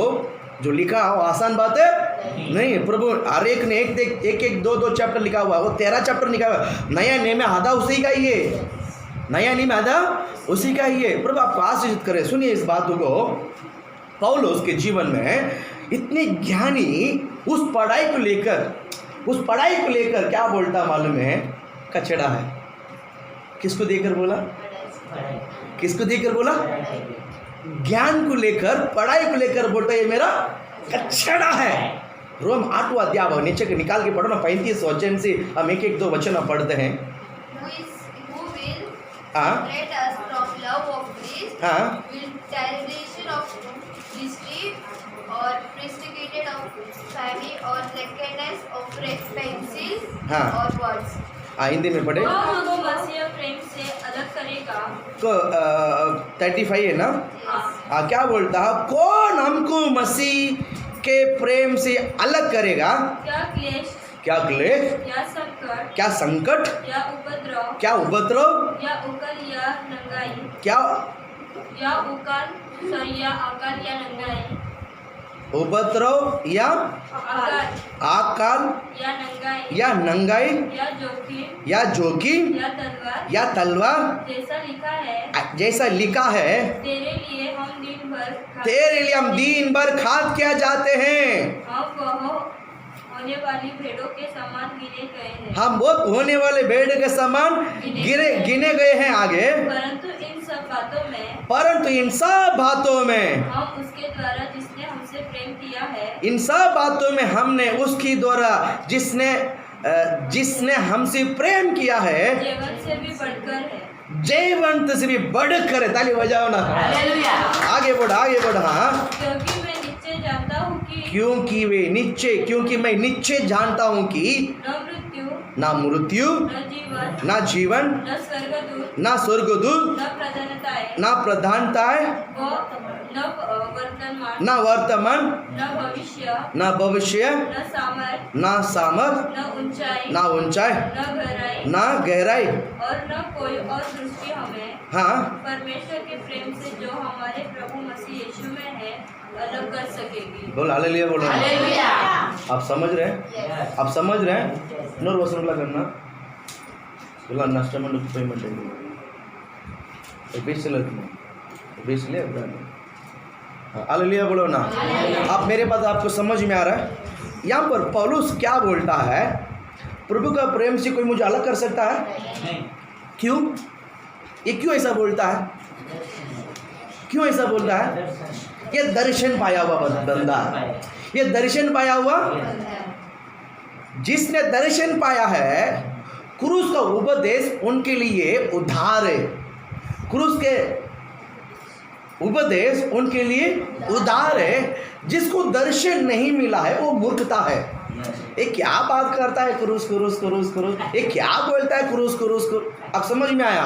जो लिखा वो आसान बात है नहीं। प्रभु हर एक ने एक 2 चैप्टर लिखा हुआ है, वो 13 चैप्टर लिखा हुआ है। नया नियम में आधा उसी का ही है, नया नियम में आधा उसी का ही है। प्रभु आपको आशीषित करे। सुनिए इस बात को, पौलुस के जीवन में इतने ज्ञानी उस पढ़ाई को लेकर क्या बोलता मालूम है? कचड़ा है। किसको देकर बोला? किसको देकर बोला? ज्ञान को लेकर, पढ़ाई को लेकर बोलता है मेरा कचड़ा है। रोम 8वां अध्याय नीचे के निकाल के पढ़ो ना, 35 वचन से हम एक 2 वचन पढ़ते हैं। Who will separate us from love of Christ? Will tribulation of history, or persecuted of famine, or nakedness of pencil, or words? Hindi में पढ़े। कौन हमको मसीह प्रेम से अलग करेगा? तो 35 है ना? हाँ, क्या बोलता है? कौन हमको मसीह के प्रेम से अलग करेगा? क्या क्लेश, क्या क्लेश, या संकट, क्या संकट, या उपद्रव, क्या उपद्रव, या उकल या नंगाई, क्या या अकाल या नंगाई, उपद्रव या आकाल या नंगाई, या जोखिम या तलवार, जैसा लिखा है तेरे लिए हम दिन भर खाद किया जाते हैं। होने वाली भेड़ों के समान गिने गए हैं। हम बहुत होने वाले भेड़ के समान गिने गए हैं। आगे, परंतु इन सब बातों में हम उसके द्वारा जिसने हमसे प्रेम किया है, इन सब बातों में हमने उसकी द्वारा जिसने हमसे प्रेम किया है, जीवन से भी बढ़कर है। जीवंत से भी बढ़कर है। ताली बजाओ ना। आगे बढ़। हाँ, क्योंकि मैं निश्चय जानता हूँ कि न मृत्यु, ना मृत्यु, ना जीवन, ना स्वर्गदूत, ना प्रधानताएं, ना वर्तमान, ना भविष्य, ना सामर्थ, ना ऊंचाई, ना गहराई, और न कोई और दृष्टि हमें हाँ परमेश्वर के प्रेम से जो हमारे प्रभु मसीह यीशु में है अलग कर सकेगी। बोल हालेलुया बोलो। हालेलुया। आप समझ रहे हैं? आप समझ रहे हैं? नूर वसनला करना ఇలా నష్టమైన పేమెంట్ बेसिले हालेलुया बोलो ना। आप मेरे बात आपको समझ में आ रहा है? यहाँ पर पौलुस क्या बोलता है? प्रभु का प्रेम से कोई मुझे अलग कर सकता है? नहीं। क्यों? ये क्यों ऐसा बोलता है? क्यों ऐसा बोलता है? ये दर्शन पाया हुआ बंदा, ये दर्शन पाया हुआ, जिसने दर्शन पाया है क्रूस का उपदेश उनके लिए उद्धार है। क्रूस के उपदेश उनके लिए उद्धार है। जिसको दर्शन नहीं मिला है वो मूर्खता है। ये क्या बात करता है क्रूस क्रूस क्रूस क्रूस, ये क्या बोलता है क्रूस क्रूस क्रूस? अब समझ में आया?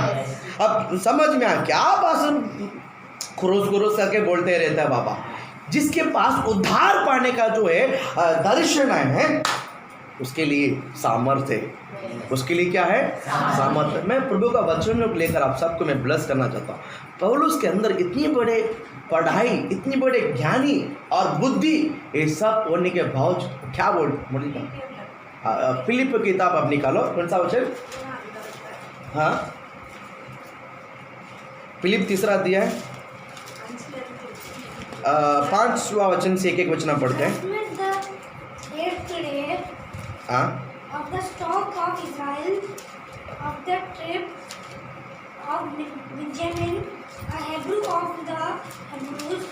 अब समझ में आया क्या बात क्रूस क्रूस करके बोलते रहता है बाबा? जिसके पास उद्धार पाने का जो है दर्शन है उसके लिए सामर्थ्य है। उसके लिए क्या है? सामर्थ्य। मैं प्रभु का वचन लेकर आप सबको मैं ब्लेस करना चाहता हूँ। पौलुस के अंदर इतनी बड़े पढ़ाई, इतनी बड़े ज्ञानी और बुद्धि, ये सब होने के बावजूद क्या बोलिए फिलिप की किताब आप निकालो, कौन सा वचन? हाँ, फिलिप 3 अध्याय 5वां वचन से एक वचन पढ़ते हैं। हाँ, of the stock of Israel, of the tribe of Benjamin, a Hebrew of the Hebrews,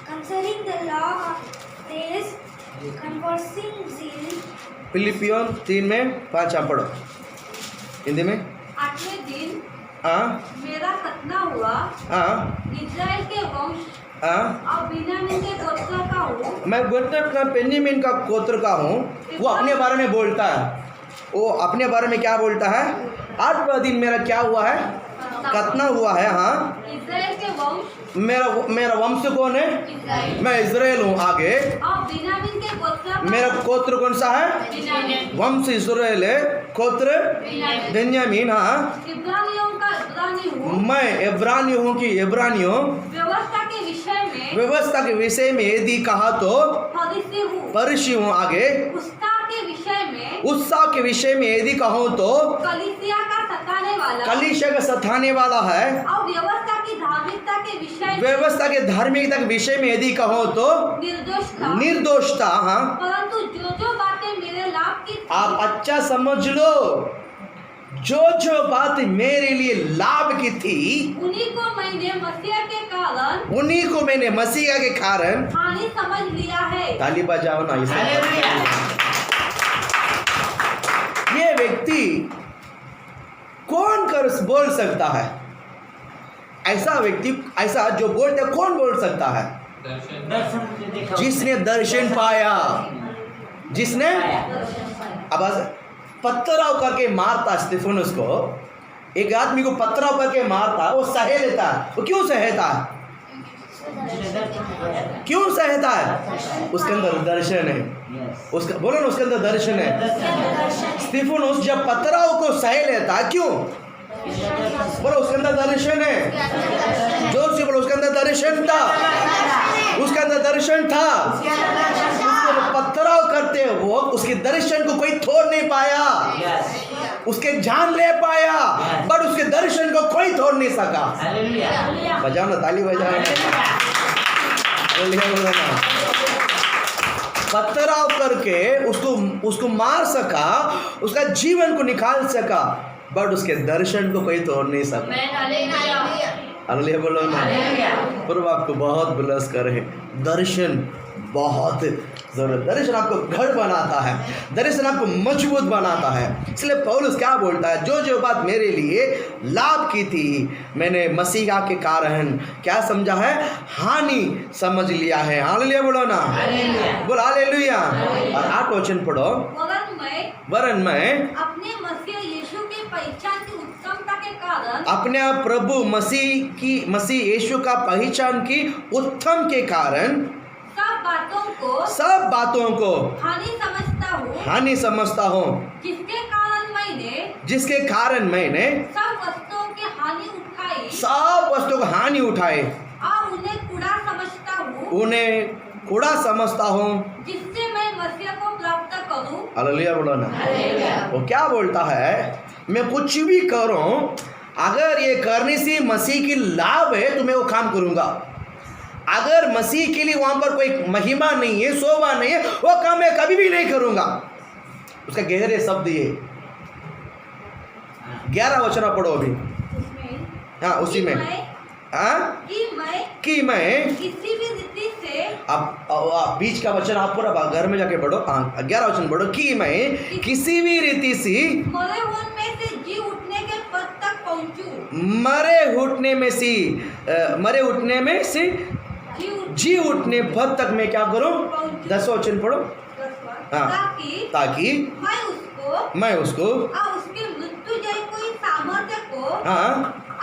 concerning the law there is conversing zeal. फिलिपियों 3 में 5 आप पढ़ो हिंदी में। 8वें दिन हाँ मेरा खतना हुआ, हाँ इस्राएल के वंश हाँ, और बिन्यामीन के गोत्र का हूँ। मैं बेन्यामीन का गोत्र का हूँ। वो अपने बारे में बोलता है, वो अपने बारे में क्या बोलता है? 8वां दिन मेरा क्या हुआ है? खतना हुआ है। हाँ, इस्राएल के वंश, मेरा वंश कौन है? इस्राएल, मैं इजराइल हूँ। आगे और बिन्यामीन के गोत्र का मेरा गोत्र कौन सा है? बिन्यामीन, वंश इजराइल है, गोत्र बिन्यामीन, बेन्यामीन। हाँ, इब्रानियों का इब्रानी हूँ। मैं इब्रानी हूँ कि इब्रानी हूँ। व्यवस्था के विषय में, व्यवस्था के विषय में यदि कहा तो फरीसी हूँ। फरीसी हूँ। आगे उत्साह के विषय में, उत्साह के विषय में यदि कहूँ तो कलीसिया का सताने वाला, कलीसिया का सताने वाला है। और व्यवस्था की धार्मिकता के विषय में, व्यवस्था के धार्मिकता के विषय में यदि कहो तो निर्दोष था। निर्दोषता। हाँ, परंतु जो बातें मेरे लाभ की थी, आप अच्छा समझ लो, जो बात मेरे लिए लाभ की थी उन्हीं को मैंने मसीह के कारण, उन्हीं को मैंने मसीहा के कारण हानि समझ लिया है। ताली बजाओ ना। इसे हालेलुया। ये व्यक्ति कौन कर बोल सकता है? ऐसा व्यक्ति, ऐसा जो बोलते कौन बोल सकता है? दर्शन से देखा। जिसने दर्शन पाया, जिसने अब पत्थराव करके मारता स्टीफनुस को, एक आदमी को पत्थराव करके मारता, वो सह लेता है। वो क्यों सहता है? क्यों सहता है? उसके अंदर दर्शन है। उसका बोलो ना, उसके अंदर दर्शन है। स्टीफनुस जब पत्थराव को सह लेता है, क्यों? बोलो, उसके अंदर दर्शन है। जोर से बोलो, उसके अंदर दर्शन था। उसके अंदर दर्शन था। उसको पत्थराव करते वो उसके दर्शन को कोई तोड़ नहीं पाया। उसके जान ले पाया, बट उसके दर्शन को कोई तोड़ नहीं सका। हालेलुया। बजाओ ना, ताली बजाओ। हालेलुया बोलो ना। पत्थराव करके उसको मार सका, उसका जीवन को निकाल सका, बट उसके दर्शन को कोई तोड़ नहीं सका। हालेलुया बोलो ना। प्रभु आपको बहुत ब्लेस करे। दर्शन बहुत दर्शन आपको घर बनाता है, दर्शन आपको मजबूत बनाता है। इसलिए पौलुस क्या बोलता है, जो जो बात मेरे लिए लाभ की थी मैंने मसीहा के कारण क्या समझा है, हानि समझ लिया है। हालेलुया बोलो ना, बोल हालेलुया। और 8 वचन पढ़ो। वरन मैं अपने मसीह यीशु की पहचान की उत्तमता के कारण अपने प्रभु मसीह यीशु का पहचान की उत्तम के कारण सब बातों को हानि समझता हूँ, जिसके कारण मैंने सब वस्तुओं की हानि उठाए और उन्हें कूड़ा समझता हूँ, जिससे मैं मसीह को प्राप्त करूं। हालेलुया बोलो ना। वो क्या बोलता है, मैं कुछ भी करूं अगर ये करने से मसीह की लाभ है तो मैं वो काम करूंगा। अगर मसीह के लिए वहां पर कोई महिमा नहीं है, शोभा नहीं है, वो काम मैं कभी भी नहीं करूंगा। उसका गहरे शब्द ये 11 वचन पढ़ो अभी। हाँ उसी में कि मैं किसी भी रीति से अब बीच का वचन आप पूरा घर में जाके पढ़ो। 11 वचन पढ़ो कि मैं किसी भी रीति से मरे होने से जी उठने के पद तक पहुंचूं। मरे उठने में से जी उठने पद तक मैं क्या करूं। 10 वचन पढ़ो। हाँ, ताकि मैं उसको और उसके मृत्युजय कोई सामर्थ्य को हाँ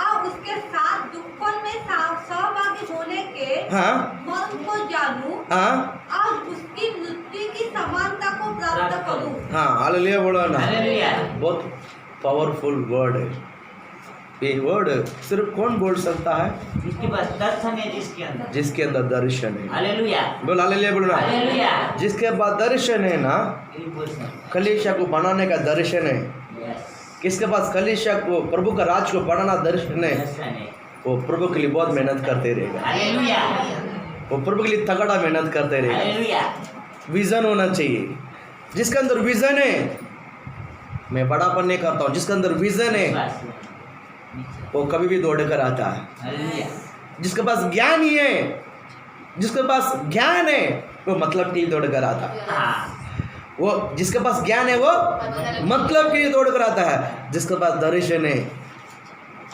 और उसके साथ दुखों में सहभागी होने के हाँ मन को जानूं हाँ और उसकी मृत्यु की समानता को प्राप्त करूं। हाँ हालेलुया बोलो ना। हालेलुया। बहुत पावरफुल वर्ड है ये वर्ड। सिर्फ कौन बोल सकता है, जिसके पास दर्शन है, जिसके अंदर दर्शन है। हालेलुया बोल हालेलुया बोलो ना। हालेलुया। जिसके पास दर्शन है ना, कलीसिया को बनाने का दर्शन है। किसके पास कलीसिया को, प्रभु का राज को बढ़ाना दर्शन है, वो प्रभु के लिए बहुत मेहनत करते रहेगा। हालेलुया। वो प्रभु के लिए तगड़ा मेहनत करते रहेगा। हालेलुया। विजन होना चाहिए। जिसके अंदर विजन है, मैं बड़ापन नहीं करता हूँ, जिसके अंदर विजन है वो कभी भी दौड़ कर आता है। हालेलुया। जिसके पास ज्ञान ही है, जिसके पास ज्ञान है वो मतलब के लिए दौड़ कर आता है। हाँ। वो जिसके पास ज्ञान है वो मतलब के लिए दौड़ कर आता है। जिसके पास दर्शन है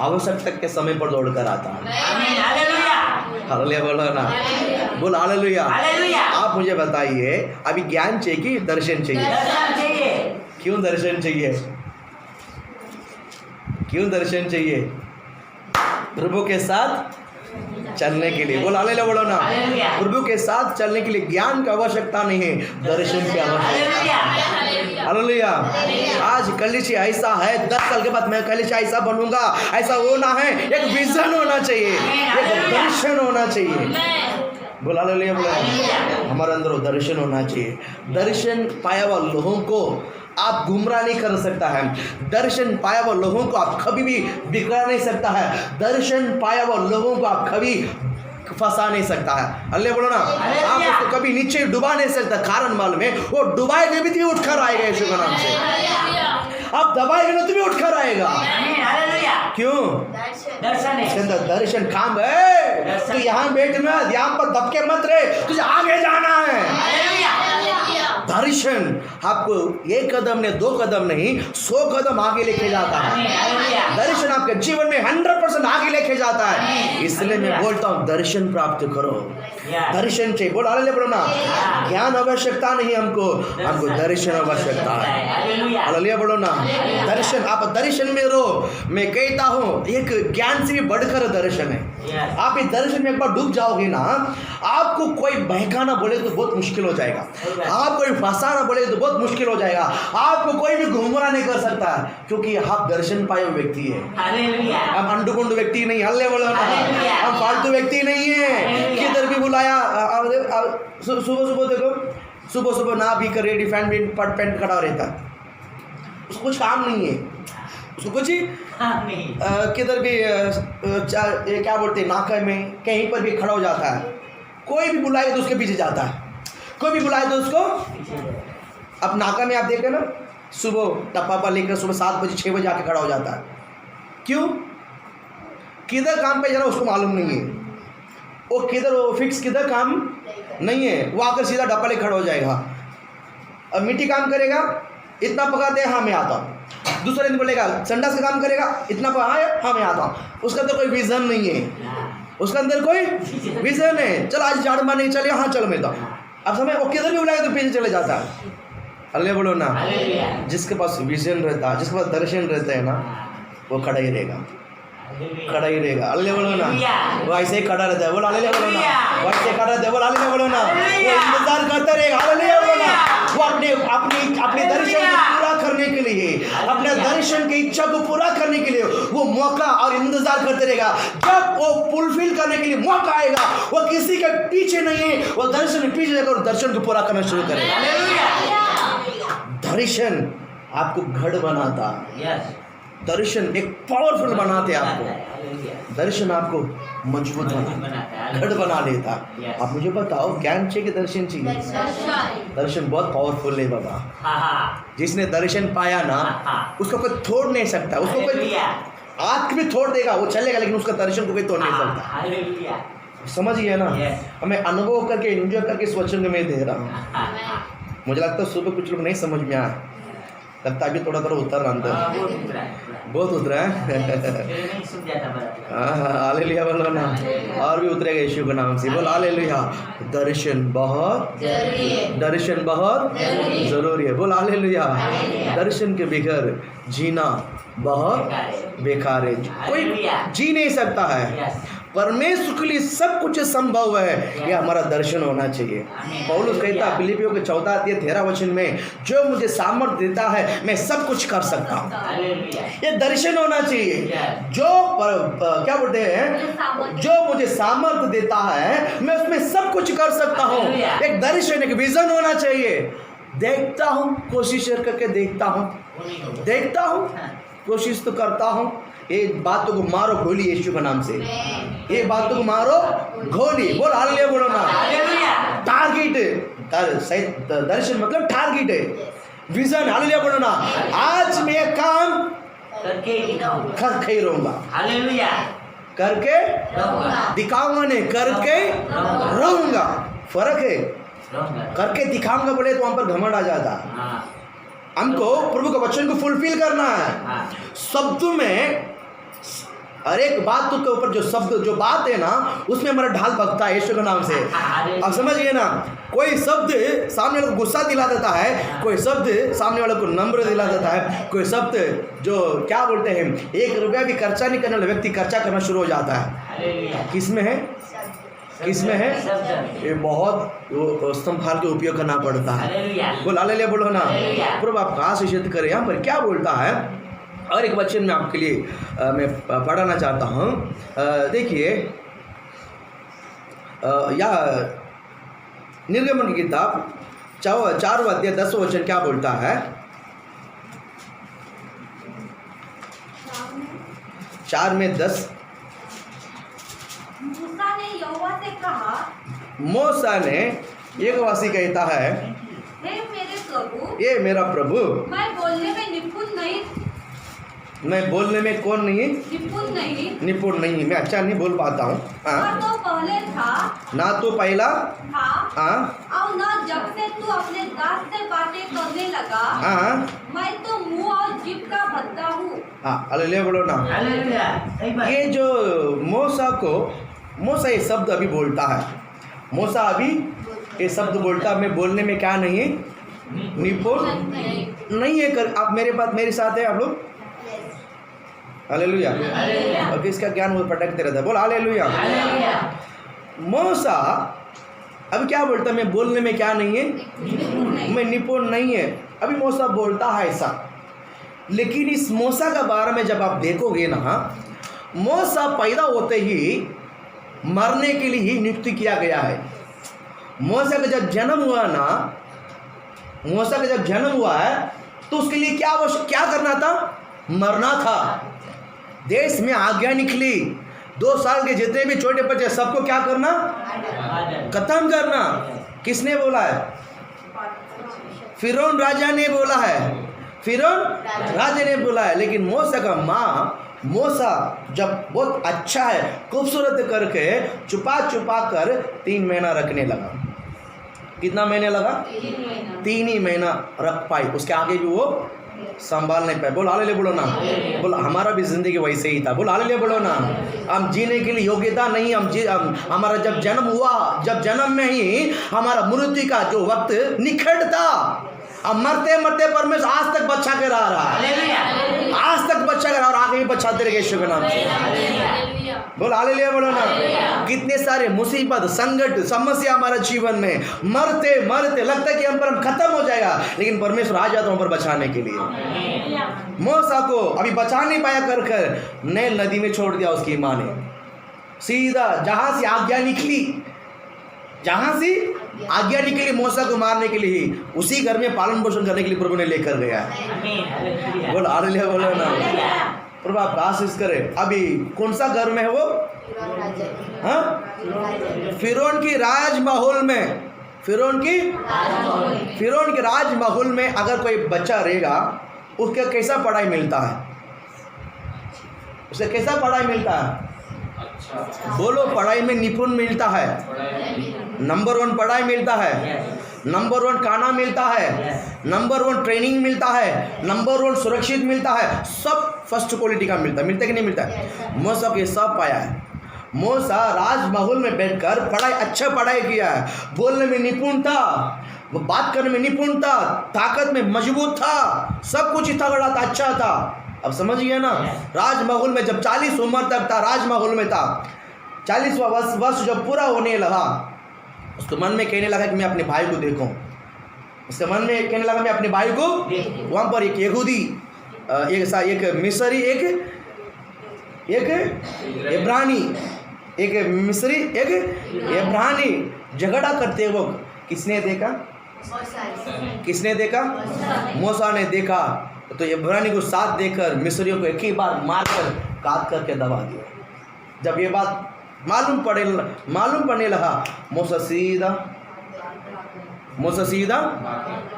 आवश्यकता के समय पर दौड़ कर आता है। आमीन। हालेलुया। हालेलुया बोलो ना, बोल हालेलुया। हालेलुया। आप मुझे बताइए अभी ज्ञान चाहिए कि दर्शन चाहिए? दर्शन चाहिए। क्यों दर्शन चाहिए? क्यों दर्शन चाहिए? प्रभु के साथ चलने के लिए। बोल हालेलुया बोलो ना। हालेलुया। प्रभु के साथ चलने के लिए ज्ञान की आवश्यकता नहीं है, दर्शन की आवश्यकता है। हालेलुया। आज कलीसिया ऐसा है, 10 साल के बाद मैं कलीसिया ऐसा बनूंगा, ऐसा होना है। एक विजन होना चाहिए, एक दर्शन होना चाहिए। बोल हालेलुया बोलो। हमारे अंदर वो दर्शन होना चाहिए। दर्शन पाया हुआ लोगों को आप गुमराह नहीं कर सकता है। दर्शन पाया हुआ लोगों को आप कभी भी बिगड़ा नहीं सकता है। दर्शन पाया हुआ लोगों को आप कभी फंसा नहीं सकता है। अल्लाह बोलो ना। आप उसको कभी नीचे डुबा नहीं सकता। कारण मालूम है, वो डुबाए भी तो उठकर आएगा यीशु के नाम से। आप दबाएंगे ना तो भी उठकर आएगा। आमीन। हालेलुया। क्यों? दर्शन इसके है। अंदर दर्शन काम है। तो यहाँ बैठ मत, यहाँ पर दबके मत रहे, तुझे आगे जाना है। हालेलुया। दर्शन आपको 1 कदम ने 2 कदम नहीं 100 कदम आगे लेके जाता है। हालेलुया। दर्शन आपके जीवन में 100% आगे लेके जाता है। इसलिए मैं बोलता हूँ दर्शन प्राप्त करो। दर्शन चाहिए। बोल हालेलुया बोलो ना। ज्ञान आवश्यकता नहीं हमको दर्शन आवश्यकता है। हालेलुया। हालेलुया बोलो ना। दर्शन, आप दर्शन में रहो। मैं कहता हूँ एक ज्ञान से भी बढ़कर दर्शन है। आप इस दर्शन में एक बार डूब जाओगे ना, आपको कोई बहकाना बोले तो बहुत मुश्किल हो जाएगा। आप कोई फंसाना बोले तो बहुत मुश्किल हो जाएगा। आपको कोई भी गुमराह नहीं कर सकता, क्योंकि आप दर्शन पाए हुए व्यक्ति है। हालेलुया। हम अंडुकुंड व्यक्ति नहीं। हल्ले बोलो ना। हम फालतू व्यक्ति नहीं है। किधर भी बुलाया सुबह सुबह देखो, सुबह सुबह ना भी कर रेडी फैन भी पट पेंट खड़ा रहता है, उसको कुछ काम नहीं है। उसको कुछ ही किधर भी ये क्या बोलते हैं, नाके में कहीं पर भी खड़ा हो जाता है। कोई भी बुलाए तो उसके पीछे जाता है, कोई भी बुलाए तो उसको। अब नाका में आप देखें ना, सुबह टप्पा पर लेकर सुबह 7 बजे 6 बजे आके खड़ा हो जाता है। क्यों? किधर काम पे जाना उसको मालूम नहीं है। वो किधर, वो फिक्स किधर काम नहीं है, वो आकर सीधा डब्बा लेकर खड़ा हो जाएगा। अब मिट्टी काम करेगा, इतना पका दे, हाँ मैं आता हूँ। दूसरे दिन बोलेगा संडास का काम करेगा, इतना पका, हाँ मैं आता हूँ। उसका अंदर कोई विजन नहीं है, उसका अंदर कोई विजन है। चल आज झाड़ू मारने चले, हाँ चलो मैं तो। अब समय वो किधर भी बुलाएगा तो पीछे चले जाता है। अल्लाह बोलो ना। जिसके पास विजन रहता है, जिसके पास दर्शन रहता है ना, वो खड़ा ही रहेगा, खड़ा ही रहेगा। अल्लाह बोलो ना। वो ऐसे ही खड़ा रहता है, बोलो अल्लाह बोलो ना। वो ऐसे खड़ा रहता है, बोलो अल्लाह बोलो ना। वो इंतजार करता रहेगा, अल्लाह बोलो ना। वो अपने अपने दर्शन को पूरा करने के लिए, अपने दर्शन की इच्छा को पूरा करने के लिए वो मौका और इंतजार करते रहेगा। जब वो फुलफिल करने के लिए मौका आएगा, वो किसी के पीछे नहीं है, वो दर्शन के पीछे जाकर दर्शन को पूरा करना शुरू करेगा। दर्शन आपको घड़ बनाता, दर्शन एक पावरफुल बनाते आपको, दर्शन आपको मजबूत बनाता, घड़ बना लेता। आप मुझे बताओ, ज्ञान चाहिए कि दर्शन चाहिए? दर्शन बहुत पावरफुल है बाबा। जिसने दर्शन पाया ना, उसको कोई तोड़ नहीं सकता। उसको कोई आग भी तोड़ देगा, वो चलेगा, लेकिन उसका दर्शन को कोई तोड़ नहीं सकता। समझिए ना। हमें अनुभव करके, एंजॉय करके इस वचन को मैं दे रहा हूँ। मुझे लगता है सुबह कुछ लोग नहीं समझ में आया, लगता अभी थोड़ा थोड़ा उतर रहा अंदर, बहुत उतरा है। हालेलुया बोलो ना। और भी उतरेगा यीशु के नाम से, बोल हालेलुया। दर्शन बहुत जरूरी है, बोल हालेलुया। दर्शन के बगैर जीना बहुत बेकार है, कोई जी नहीं सकता है। परमेश्वर के लिए सब कुछ संभव है, यह हमारा दर्शन होना चाहिए। पौलुस कहता है फिलिपियों के 14 अध्याय 13 वचन में, जो मुझे सामर्थ्य देता है मैं सब कुछ कर सकता हूँ। ये दर्शन होना चाहिए। जो क्या बोलते हैं, जो मुझे सामर्थ्य देता है मैं उसमें सब कुछ कर सकता हूँ। एक दर्शन, एक विजन होना चाहिए। देखता हूँ, कोशिश करके देखता हूँ, कोशिश तो करता हूँ। ये बातों को मारो गोली यीशु के नाम से, ये बातों को मारो गोली, बोल हालेलुया बोलो ना। टारगेट, दर्शन मतलब टारगेट है, विजन। हालेलुया बोलो ना। आज मैं काम करके ही रहूंगा, हालेलुया, करके दिखाऊंगा, नहीं करके रहूंगा। फर्क है, करके दिखाऊंगा बोले तो वहां पर घमंड आ जाता। हमको प्रभु के वचन को फुलफिल करना है। शब्द में हर एक बात के ऊपर जो शब्द, जो बात है ना, उसमें हमारा ढाल भगता है यीशु के नाम से। अब समझिए ना, कोई शब्द सामने वाले को गुस्सा दिला देता है, कोई शब्द सामने वाले को नम्र दिला देता है, कोई शब्द जो क्या बोलते हैं, 1 रुपया भी खर्चा नहीं करने वाला व्यक्ति खर्चा करना शुरू हो जाता है। किसमें है? ये बहुत संभाल के उपयोग करना पड़ता है। बोल हालेलुया बोलो ना। प्रभु आप कहाँ से सिद्ध करें, यहाँ पर क्या बोलता है। और एक वचन में आपके लिए मैं पढ़ाना चाहता हूँ। देखिए, या निर्गमन की किताब 4वां अध्याय 10वां वचन क्या बोलता है। 4:10 मूसा ने यहोवा से कहता है, हे मेरे प्रभु, ये मेरा प्रभु, मैं बोलने में निपुण नहीं, मैं बोलने में कौन नहीं, निपुण नहीं, मैं अच्छा नहीं बोल पाता हूँ। तो पहले था, ना तो पहला था, और ना जब से तू अपने दास से बातें करने लगा, मैं तो मुंह और जीभ का भद्दा हूँ। हालेलुया बोलो ना। ये जो मूसा ये शब्द अभी बोलता है, मूसा अभी ये शब्द बोलता है, मैं बोलने में क्या नहीं है, निपुण नहीं है। कर आप मेरे साथ है आप लोग, हालेलुया। और किसका ज्ञान वो पटकते रहता है, बोल हालेलुया। मूसा अभी क्या बोलता है, मैं बोलने में क्या नहीं है, मैं निपुण नहीं है। अभी मूसा बोलता है ऐसा, लेकिन इस मूसा का बारे में जब आप देखोगे ना, मूसा पैदा होते ही मरने के लिए ही नियुक्त किया गया है। मूसा का जब जन्म हुआ ना, मूसा का जब जन्म हुआ है तो उसके लिए क्या करना था, मरना था। देश में आज्ञा निकली, 2 साल के जितने भी छोटे बच्चे सबको क्या करना, खत्म करना। किसने बोला है? फिरौन राजा ने बोला है, फिरौन राजा ने बोला है। लेकिन मूसा का माँ मूसा जब बहुत अच्छा है खूबसूरत करके छुपा छुपा कर 3 महीना रखने लगा। कितना महीने लगा? 3 ही महीना रख पाए, उसके आगे भी वो संभाल नहीं पाए। बोल हालेलुया बोलो ना। बोल हमारा भी जिंदगी वैसे ही था। बोल हालेलुया बोलो ना। हम जीने के लिए योग्यता नहीं, हमारा जब जन्म हुआ, जब जन्म में ही हमारा मृत्यु का जो वक्त निकट था, अब मरते मरते परमेश्वर आज तक बच्चा के रहा है, आज तक बच्चा के रहा और आगे भी बच्चा दे रहेगा यीशु के नाम से। बोल हालेलुया बोलो ना। कितने सारे मुसीबत संकट समस्या हमारे जीवन में, मरते मरते लगता है कि हम पर हम खत्म हो जाएगा, लेकिन परमेश्वर आ जाता है हम पर बचाने के लिए। मूसा को अभी बचा नहीं पाया कर नील नदी में छोड़ दिया उसकी माँ ने। सीधा जहां से आज्ञा निकली, जहां से आज्ञा निकली मूसा को मारने के लिए, उसी घर में पालन पोषण करने के लिए प्रभु ने लेकर गया। बोल हालेलुया बोलो ना। प्रभु आप आशीष करे। अभी कौन सा घर में है वो? हाँ, फिरौन की राज माहौल में, फिरौन के राज माहौल में अगर कोई बच्चा रहेगा, उसका कैसा पढ़ाई मिलता है? उसे कैसा पढ़ाई मिलता है? बोलो, पढ़ाई में निपुण मिलता है, नंबर 1 पढ़ाई मिलता है, नंबर 1 खाना मिलता है, नंबर 1 ट्रेनिंग मिलता है, नंबर 1 सुरक्षित मिलता है, सब फर्स्ट क्वालिटी का मिलता है। मिलता है कि नहीं मिलता है? मूसा ये सब पाया है। मूसा राज माहौल में बैठकर पढ़ाई, अच्छा पढ़ाई किया है, बोलने में निपुण था, वो बात करने में निपुण था, ताकत में मजबूत था, सब कुछ इतना बड़ा था, अच्छा था। अब समझ गया ना? राजमहल में जब 40 उम्र तक था, राजमहल में था, 40वां वर्ष जब पूरा होने लगा, उसके मन में कहने लगा कि मैं अपने भाई को देखूं। उसके मन में कहने लगा मैं अपने भाई को, वहाँ पर एक यहूदी, एक मिस्री, एक इब्रानी, एक मिस्री, एक इब्रानी झगड़ा करते वक्त किसने देखा? किसने देखा? मूसा ने देखा। तो इब्रानी को साथ देकर मिस्रियों को एक ही बार मारकर काट करके दबा दिया। जब ये बात मालूम पड़ने लगा, मूसा सीधा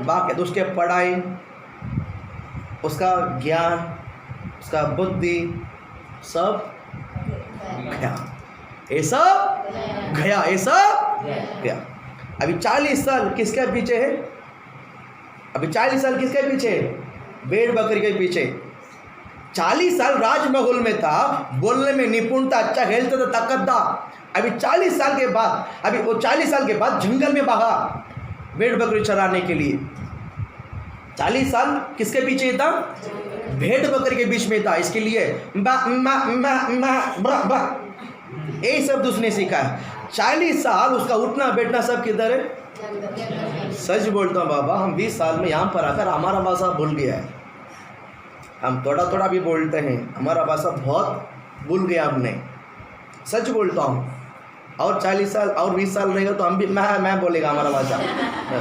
बाकी तो उसके पढ़ाई, उसका ज्ञान, उसका बुद्धि सब गया, ये सब गया। अभी 40 साल किसके पीछे है? अभी 40 साल किसके पीछे? भेड़ बकरी के पीछे। 40 साल राजमहल में था, बोलने में निपुण था, अच्छा हेल्थ था, ताकत था। अभी 40 साल के बाद, अभी वो 40 साल के बाद जंगल में भागा भेड़ बकरी चराने के लिए। 40 साल किसके पीछे था? भेड़ बकरी के बीच में था। इसके लिए यही शब्द उसने सीखा है। 40 साल उसका उठना बैठना सब किधर है? सच बोलता हूँ बाबा, हम 20 साल में यहाँ पर आकर हमारा भाषा भूल गया है। हम थोड़ा भी बोलते हैं, हमारा भाषा बहुत भूल गया हमने। सच बोलता हूँ। और 40 साल और 20 साल रहेगा तो हम भी मैं बोलेगा हमारा भाषा।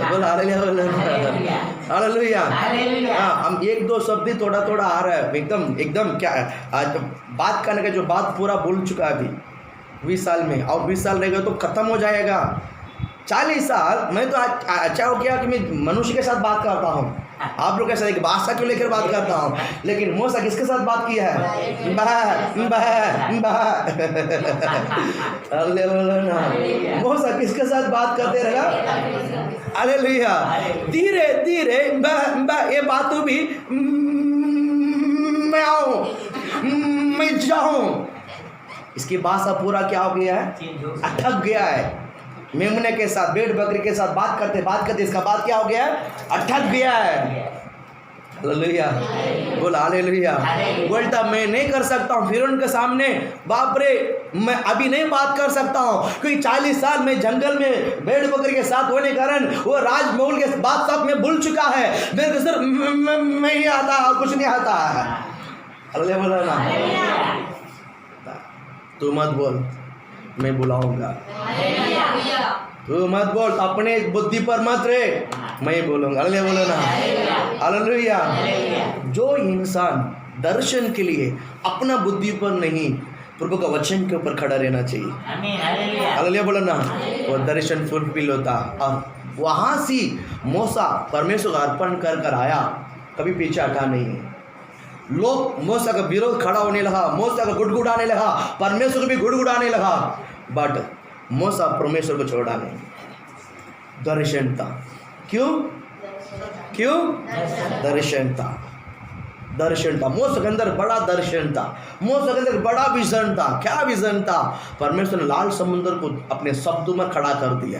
बोल हालेलुया। हाँ, हम 1-2 शब्द थोड़ा आ रहा है, एकदम क्या आज बात करने का जो बात पूरा भूल चुका है अभी 20 साल में। और 20 साल रहेगा तो ख़त्म हो जाएगा। 40 साल मैं तो अच्छा हो गया कि मैं मनुष्य के साथ बात करता हूँ, आप लोग के साथ एक भाषा को लेकर बात करता हूँ। लेकिन मूसा किसके साथ बात किया है? मूसा किसके साथ बात करते रहा? हालेलुया। धीरे धीरे ये बातों भी मैं आऊँ, मैं जाऊँ, इसकी भाषा पूरा क्या हो गया है? अटक गया है। मेमने के साथ, भेड़ बकरी के साथ बात करते इसका बात क्या हो गया है? अटक गया है। हालेलुया। बोल हालेलुया। बोलता मैं नहीं कर सकता हूँ फिरौन के सामने, बाप रे मैं अभी नहीं बात कर सकता हूँ, क्योंकि 40 साल में जंगल में भेड़ बकरी के साथ होने कारण वो राजमहल के बात सब में भूल चुका है। मेरे को सिर्फ मैं ही आता और कुछ नहीं आता है। हालेलुया। तू मत बोल, मैं बुलाऊंगा। तू मत बोल, अपने बुद्धि पर मत रहे, मैं बोलूंगा। हालेलुया बोलो ना। हालेलुया। जो इंसान दर्शन के लिए अपना बुद्धि पर नहीं, प्रभु का वचन के ऊपर खड़ा रहना चाहिए। हालेलुया बोलो ना। वो दर्शन फुलफिल होता। और वहाँ से मूसा परमेश्वर का अर्पण कर आया, कभी पीछे हटा नहीं है। लोग मूसा का विरोध खड़ा होने लगा, मूसा का गुड़गुड़ाने लगा, परमेश्वर को भी गुड़गुड़ाने लगा, बट मूसा परमेश्वर को छोड़ा नहीं। दर्शन था। क्यों? दर्शन था। मूसा के अंदर बड़ा दर्शन था, मूसा के अंदर बड़ा विजन था। क्या विजन था? परमेश्वर ने लाल समुद्र को अपने शब्दों में खड़ा कर दिया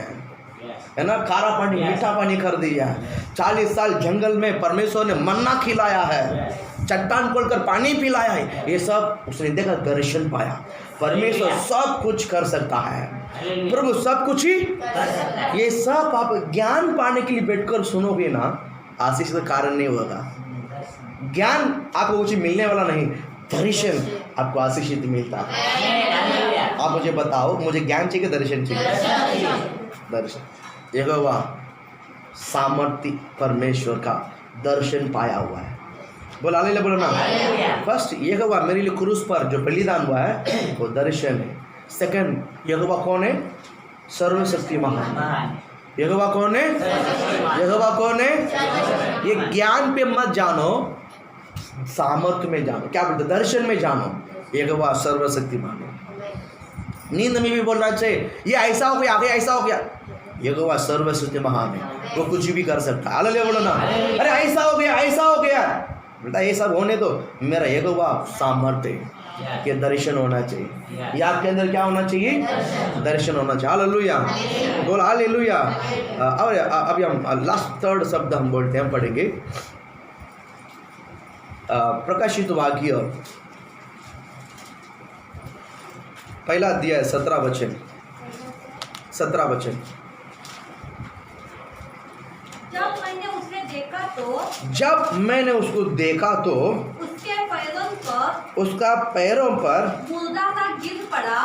है ना, खारा पानी मीठा पानी कर दिया है। 40 साल जंगल में परमेश्वर ने मन्ना खिलाया है, चट्टान खोलकर पानी पिलाया है। ये सब उसने देखा, दर्शन पाया। परमेश्वर सब कुछ कर सकता है, प्रभु सब कुछ ही। ये सब आप ज्ञान पाने के लिए बैठकर सुनोगे ना, आशीष का कारण नहीं होगा। ज्ञान आपको कुछ मिलने वाला नहीं, दर्शन आपको आशीषित मिलता है। आप मुझे बताओ, मुझे ज्ञान चाहिए, दर्शन चाहिए? दर्शन। यहोवा सामर्थ्य परमेश्वर का दर्शन पाया हुआ है। बोला हालेलुया, बोलो ना। फर्स्ट यहोवा मेरे लिए क्रूस पर जो बलिदान हुआ है वो दर्शन है। सेकंड, यहोवा कौन है? सर्वशक्तिमान। यहोवा कौन है? यहोवा कौन है? ये ज्ञान पे मत जानो, सामर्थ्य में जानो। क्या बोलते? दर्शन में जानो। यहोवा सर्वशक्तिमान है। नींद में भी बोलना चाहिए, ये ऐसा हो गया, आगे ऐसा हो गया। यहोवा सर्वशक्तिमान है, वो कुछ भी कर सकता है। हालेलुया, बोलो ना। अरे ऐसा हो गया, ऐसा हो गया, बेटा ये सब होने दो, मेरा यहोवा सामर्थ्य है। ये दर्शन होना चाहिए। ये आपके अंदर क्या होना चाहिए? दर्शन होना चाहिए। हालेलुया, बोल हालेलुया। और अभी हम लास्ट थर्ड शब्द हम बोलते हैं, पढ़ेंगे प्रकाशित वाक्य पहला अध्याय 17 वचन। जब मैंने उसको देखा तो उसका पैरों पर मुर्दा सा गिर पड़ा।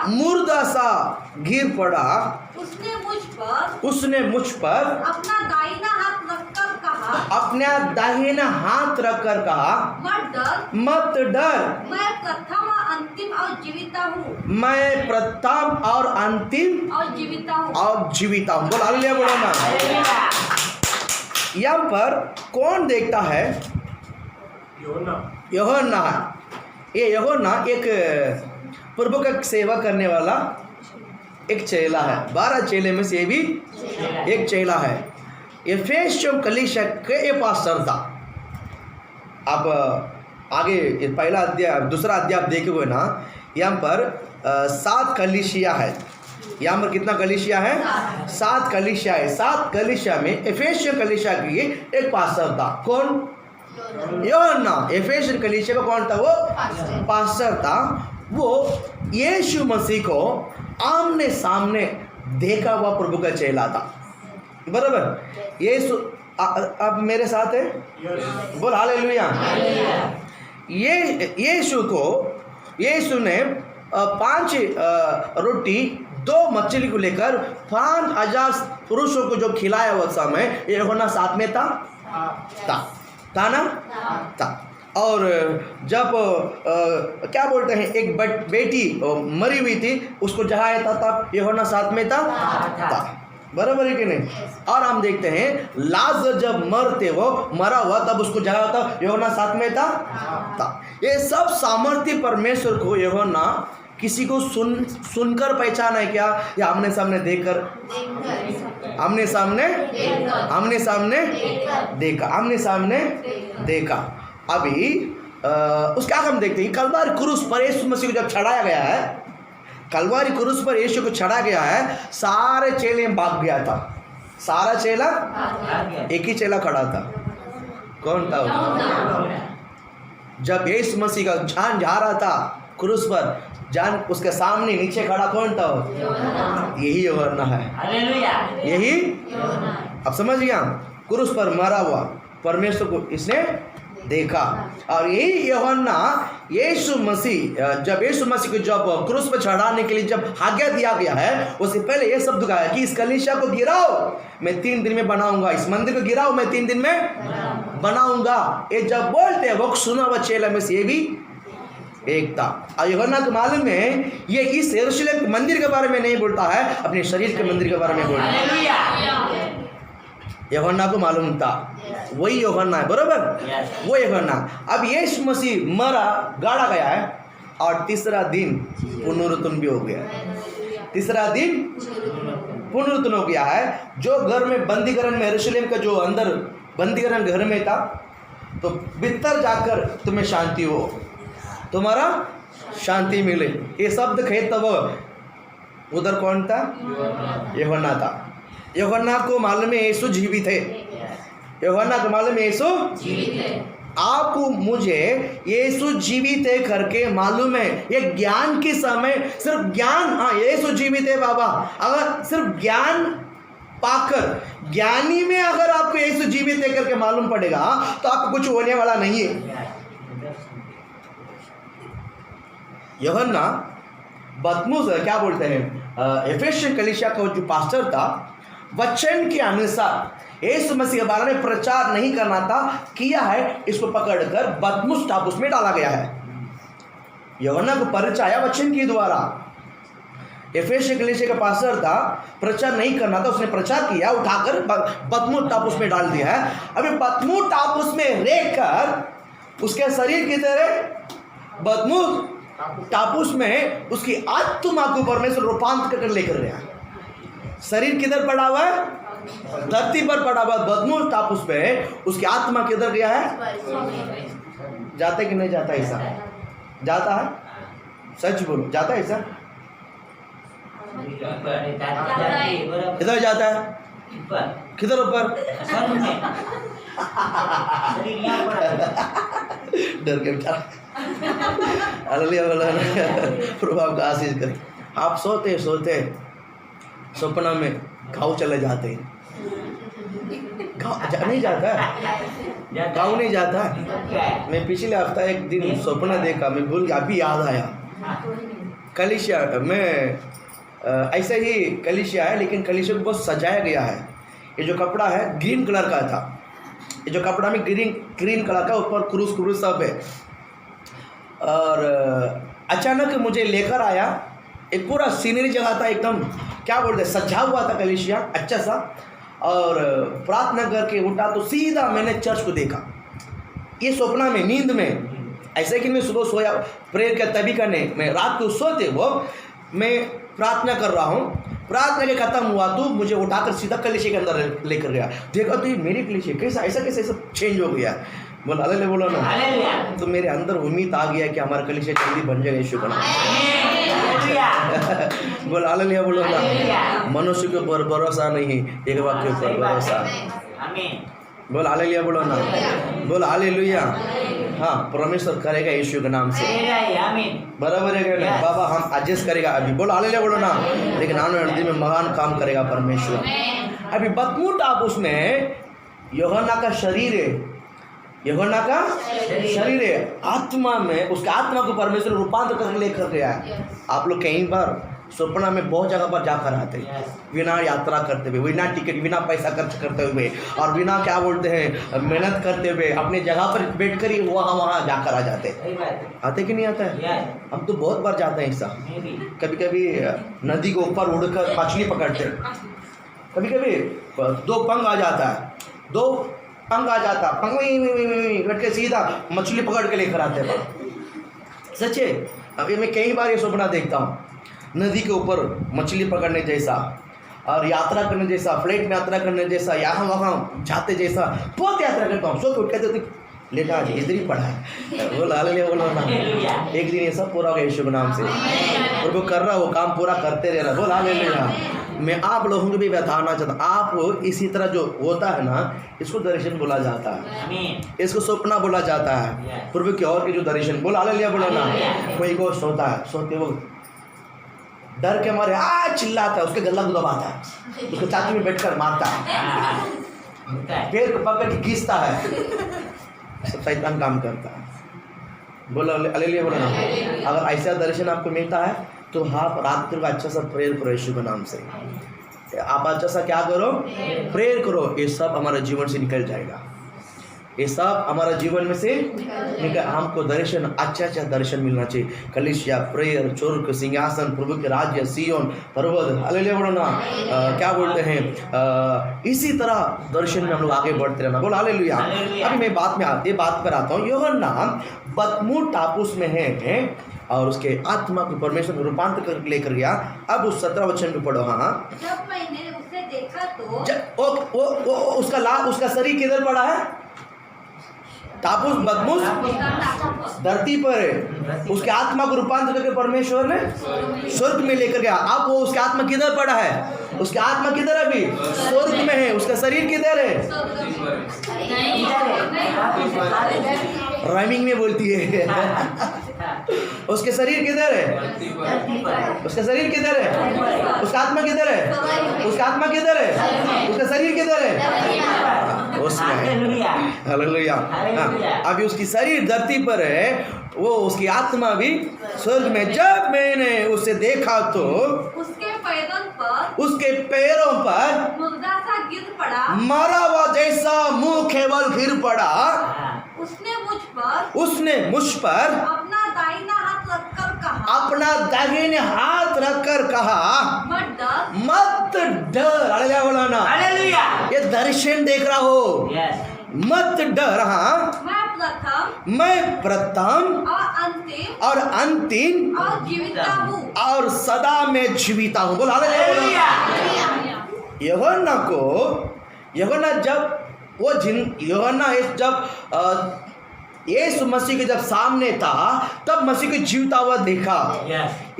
मुर्दा सा गिर पड़ा। उसने मुझ पर अपना दाहिना हाथ रखकर कहा, मत डर, मैं प्रथम और अंतिम और जीविता हूँ। मैं प्रथम और अंतिम और जीविता हूँ। बोल हालेलुया, बोलो ना। यहाँ पर कौन देखता है? यूहन्ना। ये यूहन्ना एक प्रभु का सेवा करने वाला एक चेला है। 12 चेले में से ये भी एक चेला है। एफेसियन कलीसिया के ये पास्टर था। आप आगे पहला अध्याय दूसरा अध्याय आप देखे हुए ना, यहाँ पर 7 कलीसिया है। यहाँ पर कितना कलीसिया है? 7 कलीसिया है। 7 कलीसिया में एफेसियन कलीसिया की एक पास्टर था। कौन? यूहन्ना। एफेसियन कलीसिया का कौन था? वो पास्टर था। वो यीशु मसीह को आमने सामने देखा हुआ प्रभु का चेला था। बराबर। यीशु आप मेरे साथ है? बोल हालेलुया। ये यीशु ने 5 रोटी 2 मछली को लेकर 5000 पुरुषों को जो खिलाया वो समय यूहन्ना साथ में था ना? था। और जब क्या बोलते हैं, एक बेटी मरी हुई थी, उसको जहाया था तब यूहन्ना साथ में था। बराबर है कि नहीं? और हम देखते हैं लाजर जब मरा हुआ तब उसको जगाया था, यूहन्ना साथ में था। ये सब सामर्थ्य परमेश्वर को यूहन्ना किसी को सुनकर पहचाना है क्या, या आमने सामने देखकर? आमने सामने देखा। अभी उसका हम देखते हैं कलवारी क्रूस पर यीशु मसीह को जब चढ़ाया गया है, कलवारी क्रूस पर यीशु को चढ़ा गया है, सारे चेले भाग गया था। सारा चेला, एक ही चेला खड़ा था। कौन था वो? जब यीशु मसीह का जान जा रहा था क्रूस पर, जान उसके सामने नीचे खड़ा कौन था? यही यूहन्ना है। यही अब समझ गया। क्रूस पर मरा हुआ परमेश्वर को इसने देखा। और यही यूहन्ना यीशु मसीह जब यीशु मसीह को जब क्रूस पर चढ़ाने के लिए जब आज्ञा दिया गया है, उससे पहले ये शब्द कहा कि इस कलीसिया को गिराओ, मैं 3 दिन में बनाऊंगा। इस मंदिर को गिराओ, मैं 3 दिन में बनाऊंगा। ये जब बोलते हैं वो सुना हुआ चेला में से ये भी एक था। और यूहन्ना को मालूम है ये इस यरूशलेम मंदिर के बारे में नहीं बोलता है, अपने शरीर के मंदिर के बारे में बोलता है। यूहन्ना को मालूम था वही यूहन्ना है, बरोबर, वो यूहन्ना। अब यीशु मसीह मरा, गाड़ा गया है और तीसरा दिन पुनरुत्थान भी हो गया है। तीसरा दिन पुनरुत्थान हो गया है। जो घर में बंदीकरण में, यरूशलेम का जो अंदर बंदीकरण घर में था, तो भीतर जाकर तुम्हें शांति हो, तुम्हारा शांति मिले, ये शब्द कहे तब उधर कौन था? यूहन्ना था। यूहन्ना को मालूम है यीशु जीवित है, यूहन्ना को मालूम है यीशु जीवित है। आप मुझे यीशु जीवित है करके मालूम है, ये ज्ञान के समय सिर्फ ज्ञान, हाँ यीशु जीवित है बाबा, अगर सिर्फ ज्ञान पाकर ज्ञानी में अगर आपको यीशु जीवित है करके मालूम पड़ेगा तो आपको कुछ होने वाला नहीं है। यूहन्ना बदमुस क्या बोलते हैं, एफेसियन कलीसिया का जो पास्टर था, वचन के अनुसार यीशु मसीह के बारे में प्रचार नहीं करना था, किया है, इसको पकड़कर बदमुस टापुस में डाला गया है। यूहन्ना को परिचय आया वचन के द्वारा। एफेसियन कलीसिया का पास्टर था, प्रचार नहीं करना था, उसने प्रचार किया, उठाकर बदमुस टापुस में डाल दिया है। अभी बदमुस टापुस में रहकर उसके शरीर की तरह बदमुस टापुस में उसकी आत्मा को परमेश्वर रूपांतर कर लेकर गया। शरीर किधर पड़ा हुआ है? धरती पर पड़ा हुआ। बदमुस टापुस पे उसकी आत्मा किधर गया है? जाता है कि नहीं जाता? ऐसा जाता है? सच बोलो, जाता है ऐसा? किधर जाता है? किधर ऊपर? डर के बेचारा। हालेलुया, प्रभु का आशीष करे। आप सोते सोते सपना में गाँव चले जाते हैं, नहीं जाता है, गाँव नहीं जाता है। मैं पिछले हफ्ता एक दिन सपना देखा, मैं भूल गया, अभी याद आया। कलीसिया में ऐसे ही कलीसिया है, लेकिन कलीसिया को बहुत सजाया गया है। ये जो कपड़ा है ग्रीन कलर का था, ये जो कपड़ा में ग्रीन कलर का, ऊपर क्रूस सब है। और अचानक मुझे लेकर आया, एक पूरा सीनरी जगह था, एकदम क्या बोलते हैं, सजा हुआ था कलीसिया अच्छा सा। और प्रार्थना करके उठा तो सीधा मैंने चर्च को देखा, ये सपना में, नींद में। ऐसे कि मैं सुबह सोया, प्रेयर का तभी करने, मैं रात को सोते वो मैं प्रार्थना कर रहा हूँ, प्रार्थना के खत्म हुआ तो मुझे उठाकर सीधा कलीसिया के अंदर लेकर गया। देखा तो ये मेरी कलीसिया कैसा ऐसा कैसे सब चेंज हो गया। बोला हालेलुया, बोलो ना। तो मेरे अंदर उम्मीद आ गया कि हमारा कलीसिया जल्दी बन जाएगा यीशु का नाम। बोला हालेलुया, बोलो ना। मनुष्य के ऊपर भरोसा नहीं, एक वाक्य के ऊपर भरोसा। बोल हालेलुया, बोलो ना। बोल हालेलुया। हाँ, परमेश्वर करेगा यीशु के नाम से, बराबर है क्या? बाबा हम एडजस्ट करेगा अभी। बोल हालेलुया, बोलो ना। लेकिन आने वाले दिन में महान काम करेगा परमेश्वर। अभी बदमुस टापुस में यूहन्ना का शरीर है, यूहन्ना का शरीर है, आत्मा में उसके आत्मा को परमेश्वर रूपांतर करके लेकर गया है। आप लोग कई बार सपना में बहुत जगह पर जाकर आते हैं, बिना यात्रा करते हुए, बिना टिकट, बिना पैसा खर्च करते हुए, और बिना क्या बोलते हैं मेहनत करते हुए, अपने जगह पर बैठकर ही वहाँ जाकर आ जाते हैं। आते कि नहीं आता है? हम तो बहुत बार जाते हैं ऐसा। कभी कभी नदी के ऊपर उड़कर मछली पकड़ते हैं, कभी कभी 2 पंख आ जाता है, 2 पंख आ जाता, पंख कट के सीधा मछली पकड़ के लेकर आते हैं। सच्चे, अभी मैं कई बार ये सपना देखता हूँ, नदी के ऊपर मछली पकड़ने जैसा, और यात्रा करने जैसा, फ्लाइट में यात्रा करने जैसा, यहाँ वहाँ जाते जैसा बहुत यात्रा करता हूँ। सो उठ कहते लेटा आज इधर ही पढ़ा है। बोल हालेलुया, बोलो ना। एक दिन ये सब पूरा होगा यीशु के नाम से। प्रभु कर रहा, वो काम पूरा करते रहना। बोल हालेलुया। मैं आप लोगों को भी बताना चाहता हूँ, आप इसी तरह जो होता है ना, इसको दर्शन बोला जाता है, इसको सपना बोला जाता है। प्रभु की और की जो दर्शन, बोल हालेलुया, बोलो ना। कोई को सोता है, सोते वक्त डर के मारे चिल्लाता है, उसके गला को दबाता है, उसके छाती में बैठकर मारता है, पैर को पकड़ के खींचता है, सब शैतान काम करता है। बोलो हालेलुया, बोलो ना। अगर ऐसा दर्शन आपको मिलता है तो आप रात को अच्छा सा प्रेयर करो यीशु के नाम से। आप अच्छा सा क्या करो? प्रेयर करो, ये सब हमारे जीवन से निकल जाएगा। ये सब हमारा जीवन में से निकल। हमको दर्शन, अच्छा दर्शन मिलना चाहिए। कलिसिया, प्रेयर, चुर्क, सिंहासन, प्रभु के राज्य, सियोन, पर्वत, हालेलुया बोलो ना। क्या बोलते हैं, इसी तरह दर्शन में हम लोग आगे बढ़ते रहना, बोलो हालेलुया। अभी मैं बात पर आता हूँ। यूहन्ना बतमू टापुस में है और उसके आत्मा को परमेश्वर को रूपांतर कर लेकर गया। अब उस 17 वचन को पढ़ो। हाँ, जब मैंने उसे देखा तो वो उसका शरीर किधर पड़ा है? टापुस, बदमुस धरती पर है। उसके आत्मा को रूपांतर करके परमेश्वर ने स्वर्ग में लेकर गया। अब वो उसका आत्मा किधर पड़ा है? उसका आत्मा किधर है? अभी स्वर्ग में है। उसका शरीर किधर है? राइमिंग में बोलती है। उसके शरीर किधर है? उसका शरीर किधर है? उसका आत्मा किधर है? उसका आत्मा किधर है? उसका शरीर किधर है? उसमें। हालेलुया। अभी उसकी शरीर धरती पर है, वो उसकी आत्मा भी स्वर्ग में। जब मैंने उसे देखा तो उसके पैरों पर मुर्दा सा गिर पड़ा, मरा हुआ जैसा मुंह केवल गिर पड़ा। उसने मुझ पर अपना दाहिना हाथ रखकर कहा, मत डर। हालेलुया बोलो ना। ये दर्शन देख रहा हो, मत डर। हाँ, मैं प्रथम और अंतिम और जीविता हूँ और सदा में जीविता हूँ। बोलो हालेलुया। यूहन्ना जब यीशु मसीह के जब सामने था, तब मसीह को जीवता हुआ देखा।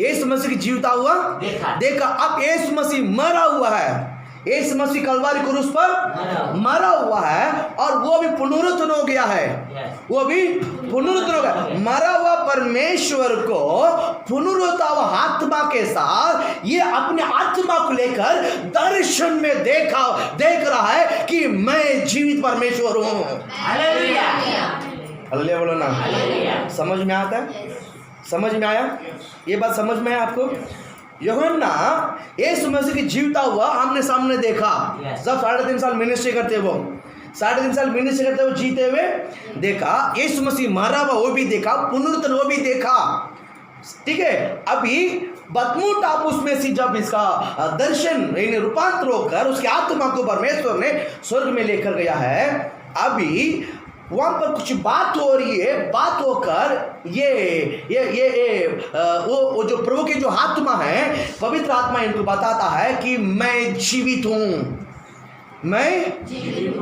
यीशु मसीह को जीवता हुआ देखा। अब यीशु मसीह मरा हुआ है। यीशु मसीह कलवारी क्रूस पर मरा हुआ है और वो भी पुनरुत्थान हो गया है। वो भी पुनरुत्थान हो गया। मरा हुआ परमेश्वर को पुनरुत्थान हुआ आत्मा के साथ ये अपने आत्मा को लेकर दर्शन में देख रहा है कि मैं जीवित परमेश्वर हूँ। हालेलुया बोलो ना। समझ में आता है? समझ में आया? ये बात समझ में आया आपको? यूहन्ना यीशु मसीह की जीवता हुआ आमने सामने देखा। जब 3.5 साल मिनिस्ट्री करते वो 3.5 साल मिनिस्ट्री करते हुए जीते हुए देखा। यीशु मसीह मरा हुआ वो भी देखा, पुनरुत्थान वो भी देखा। ठीक है। अभी बतमू टापुस में से जब इसका दर्शन रूपांतर होकर उसके आत्मा को परमेश्वर ने स्वर्ग में लेकर गया है, अभी वहां पर कुछ बात हो रही है। बात होकर वो जो प्रभु के जो आत्मा है, पवित्र आत्मा इनको बताता है कि मैं जीवित हूँ, मैं जीवित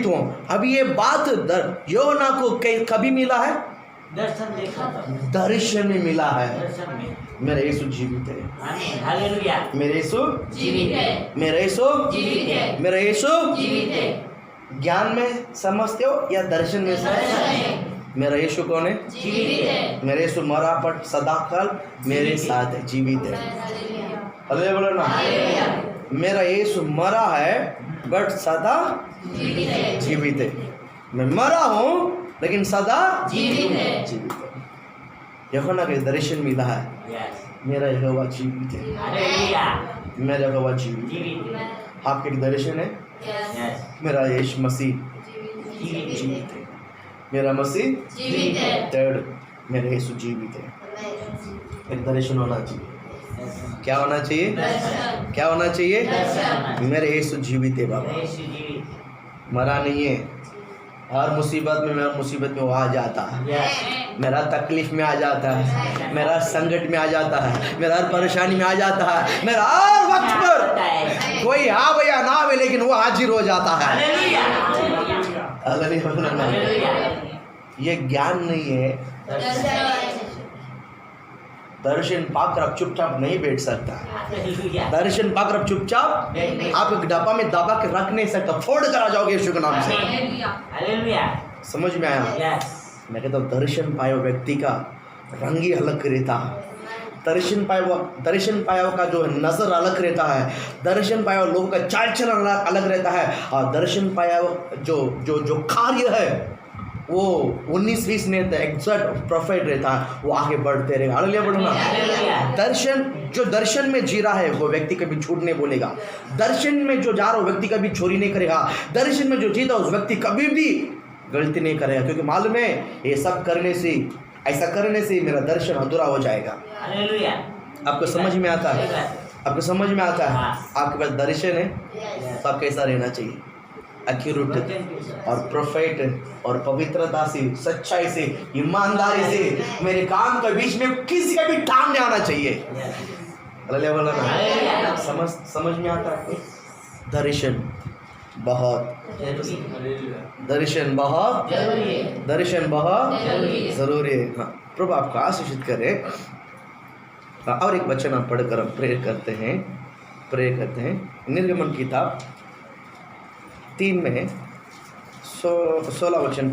हूँ। अभी ये बात यूहन्ना को कभी मिला है? दर्शन देखा था। दर्शन में मिला है। दर्शन में मेरा यीशु जीवित है। आमीन। हालेलुया। मेरा यीशु जीवित है, मेरा यीशु जीवित है, मेरा यीशु जीवित है। ज्ञान में समझते हो या दर्शन में समझते? मेरा यीशु कौन है? जीवित है। मेरे यीशु मरा पर सदाकाल मेरे साथ है, जीवित है। हालेलुया बोलो ना। मेरा यीशु मरा है बट सदा जीवित है। मैं मरा हूँ लेकिन सदा जीवित है। यूहन्ना के दर्शन मिला है। मेरा यहोवा जीवित है। हालेलुया। मेरा यहोवा जीवित है। आपके दर्शन है? मेरा यीशु मसीह जीवित है। मेरा मसीह जीवित है। थर्ड, मेरा यीशु जीवित है। एक दर्शन होना चाहिए। क्या होना चाहिए? क्या होना चाहिए? मेरे यीशु जीवित है बाबा, मरा नहीं है। हर मुसीबत में वो आ जाता है। मेरा तकलीफ में आ जाता है, मेरा संकट में आ जाता है, मेरा हर परेशानी में आ जाता है। मेरा हर वक्त पर कोई आवे या ना आवे लेकिन वो हाजिर हो जाता है। ये ज्ञान नहीं है। दर्शन पाकर आप चुपचाप नहीं बैठ सकता। दर्शन पाकर आप चुपचाप आप एक डब्बा में दबा के रख नहीं सकता। फोड़ कर आ जाओगे यीशु के नाम से। समझ में आया? मैं कहता हूँ दर्शन पाए हुए व्यक्ति का रंग ही अलग रहता है। दर्शन पाया हुआ का जो नजर अलग रहता है। दर्शन पाया हुआ लोगों का चाल चलन अलग रहता है। और दर्शन पाया हुआ जो कार्य है वो 19-20 में एग्जैक्ट प्रोफेट रहता है, वो आगे बढ़ते रहेगा। हालेलुया बोलो ना। दर्शन, जो दर्शन में जी रहा है वो व्यक्ति कभी झूठ नहीं बोलेगा। दर्शन में जो जा रहा है वो व्यक्ति कभी चोरी नहीं करेगा। दर्शन में जो जीता उस व्यक्ति कभी भी गलती नहीं करेगा, क्योंकि मालूम है ये सब करने से, ऐसा करने से मेरा दर्शन अधूरा हो जाएगा। हालेलुया। आपको समझ में आता है? आपको समझ में आता है? आपके पास दर्शन है तो आप कैसा रहना चाहिए? एक्यूरेट और प्रोफेट और पवित्रता से, सच्चाई से, ईमानदारी से, मेरे काम के बीच में किसी का भी टांग नहीं आना चाहिए। हालेलुया बोलो ना। समझ में आता है? दर्शन बहुत दर्शन बहुत जरूरी है। हाँ, प्रभु आपको आशीषित करे। और एक वचन आप पढ़कर हम प्रेयर करते हैं। निर्गमन किताब 3 में 16 वचन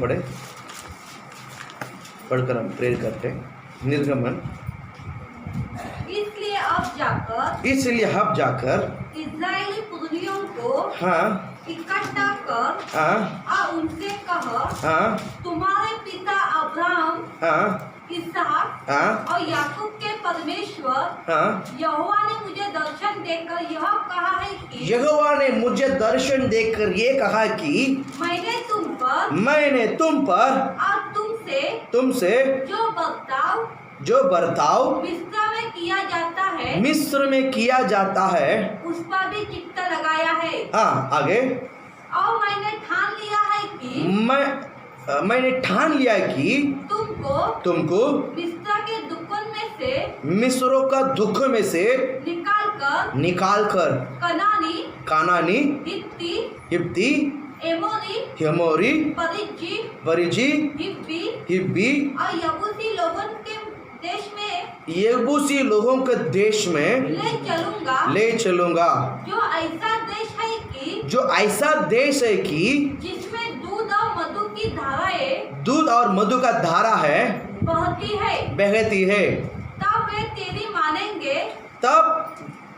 पढ़कर हम प्रेयर करते हैं। निर्गमन, इसलिए अब जाकर इस्राएली पुरनियों को हाँ इकट्ठा कर हाँ और उनसे कह, हाँ तुम्हारे पिता अब्राहम, हाँ इसहाक हाँ और याकूब के परमेश्वर हाँ यहोवा ने मुझे दर्शन देकर यह कहा है कि यहोवा ने मुझे दर्शन देकर ये कहा कि मैंने तुम पर और तुमसे जो बर्ताव मिस्र में किया जाता है उस पर भी चित्त लगाया है। हाँ, आगे। और मैंने ठान लिया है कि तुमको मिस्रों का दुख में से निकाल कर कानानी, हिब्ती, हेमोरी, परिजी, हिब्बी और यबूसी लोगों के देश में ले चलूंगा, जो ऐसा देश है कि जिसमें दूध दूध और मधु की धाराएं और मधु का धारा है बहती है। तब वे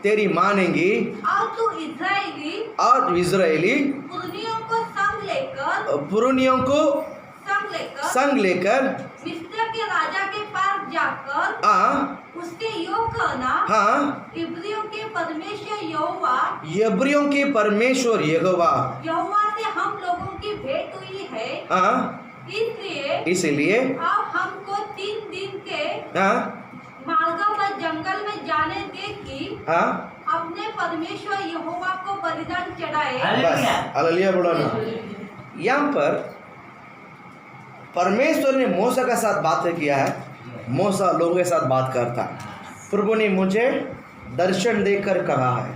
तेरी मानेंगी और तू इजरायली पुरनियों को संग लेकर मिस्र के राजा के पास जाकर उसके योग कहना, इब्रियों के परमेश्वर यहोवा से हम लोगों की भेंट हुई है। इसलिए अब हमको 3 दिन के मार्गों पर जंगल में जाने दे कि अपने परमेश्वर यहोवा को बलिदान चढ़ाए। हालेलुया बोलो ना। यहाँ पर परमेश्वर ने मूसा के साथ बात किया है, मूसा लोगों के साथ बात करता। प्रभु ने मुझे दर्शन देकर कहा है,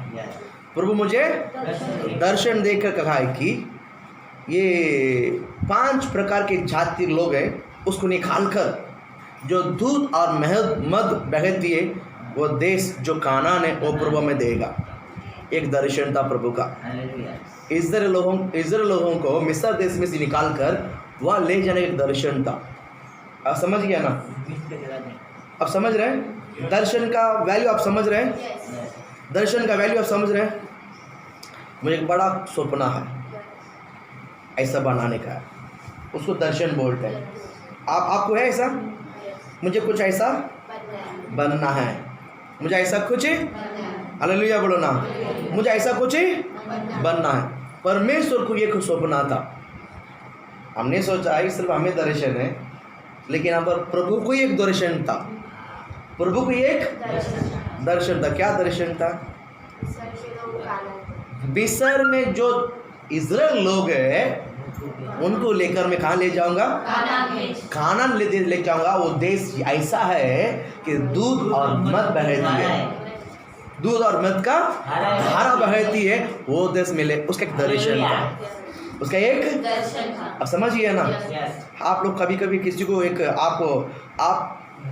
प्रभु मुझे दर्शन देकर कहा है कि ये 5 प्रकार के जाति लोग हैं, उसको निकालकर जो दूध और मध बहती है वो देश जो कानान है वो प्रभु में देगा। एक दर्शन था प्रभु का। इस्राएल लोगों को मिस्र देश में से निकालकर वह ले जाने का दर्शन था। आप समझ गया ना? आप समझ रहे हैं दर्शन का वैल्यू? आप समझ रहे हैं दर्शन का वैल्यू? आप समझ रहे हैं? मुझे एक बड़ा सपना है ऐसा बनाने का, उसको दर्शन बोलते हैं। आपको है ऐसा? मुझे कुछ ऐसा बनना है, मुझे ऐसा कुछ, हालेलुया बोलो ना, मुझे ऐसा कुछ बनना है। परमेश्वर को एक सपना था। हमने सोचा है सिर्फ हमें दर्शन है, लेकिन यहाँ पर प्रभु को एक दर्शन था। प्रभु को एक दर्शन था। क्या दर्शन था? मिस्र में जो इस्राएल लोग हैं उनको लेकर मैं कहाँ ले जाऊंगा? कानान ले जाऊंगा। वो देश ऐसा है कि दूध और मध बहती है, दूध और मध का धारा बहती है, वो देश मिले। उसका एक दर्शन था, उसका एक दर्शन था। अब समझिए ना। आप लोग कभी कभी किसी को एक आप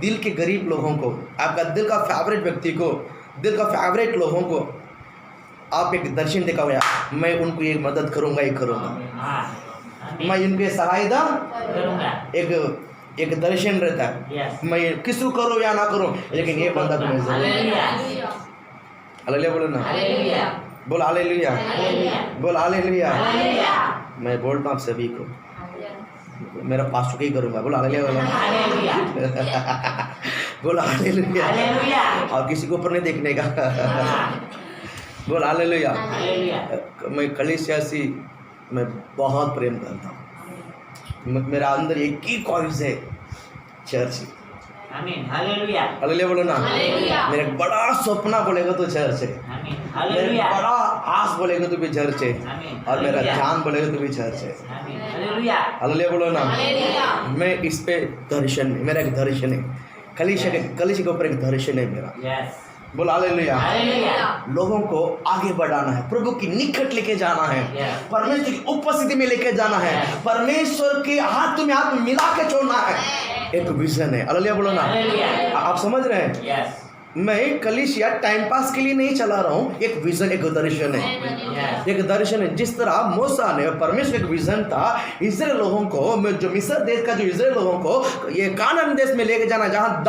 दिल के गरीब लोगों को, आपका दिल का फेवरेट व्यक्ति को, दिल का फेवरेट लोगों को आप एक दर्शन देखा हुआ, मैं उनको एक मदद करूंगा, एक करूंगा, मैं इनके सहायता करूंगा। एक दर्शन रहता है। मैं किसी को करो या ना करो, लेकिन ये बंदा तुम्हें हालेलुया बोलो ना। बोल हालेलुया, बोल हालेलुया। मैं बोलता हूँ आप सभी को, मेरा पास्टर का ही करूँगा, बोला हालेलुया बोला, हालेलुया बोला हालेलुया, हालेलुया और किसी को ऊपर नहीं देखने का, बोला हालेलुया। हालेलुया मैं कलीसिया से मैं बहुत प्रेम करता हूँ, मेरा अंदर एक ही ख्वाहिश है, चर्च। आमीन हालेलुया हालेलुया बोलो ना। हालेलुया। मेरा बड़ा सपना बोलेगा तो चर्च है, आमीन मेरा हालेलुया बड़ा आस बोलेगा तो भी चर्च है, आमीन और मेरा हालेलुया जान बोलेगा तो भी चर्च है। आमीन हालेलुया हालेलुया बोलो ना। हालेलुया। मैं इस पे दर्शन है, मेरा एक दर्शन है, कलीसिया के ऊपर एक दर्शन है मेरा, यस बोलो हालेलुया। हालेलुया लोगों को आगे बढ़ाना है, प्रभु की निकट लेके जाना है, Yes. परमेश्वर की उपस्थिति में लेके जाना है, परमेश्वर के हाथ में हाथ मिला के छोड़ना है, एक विजन है। हालेलुया बोलो ना। हालेलुया आप समझ रहे हैं, यस मैं कलीसिया टाइम पास के लिए नहीं चला रहा हूँ, एक विजन, एक दर्शन है, यस एक दर्शन है। जिस तरह मूसा ने, परमेश्वर एक विजन था इस्राएल लोगों को, जो मिस्र देश का जो इस्राएल लोगों को ये कानान देश में लेके जाना, जहाँ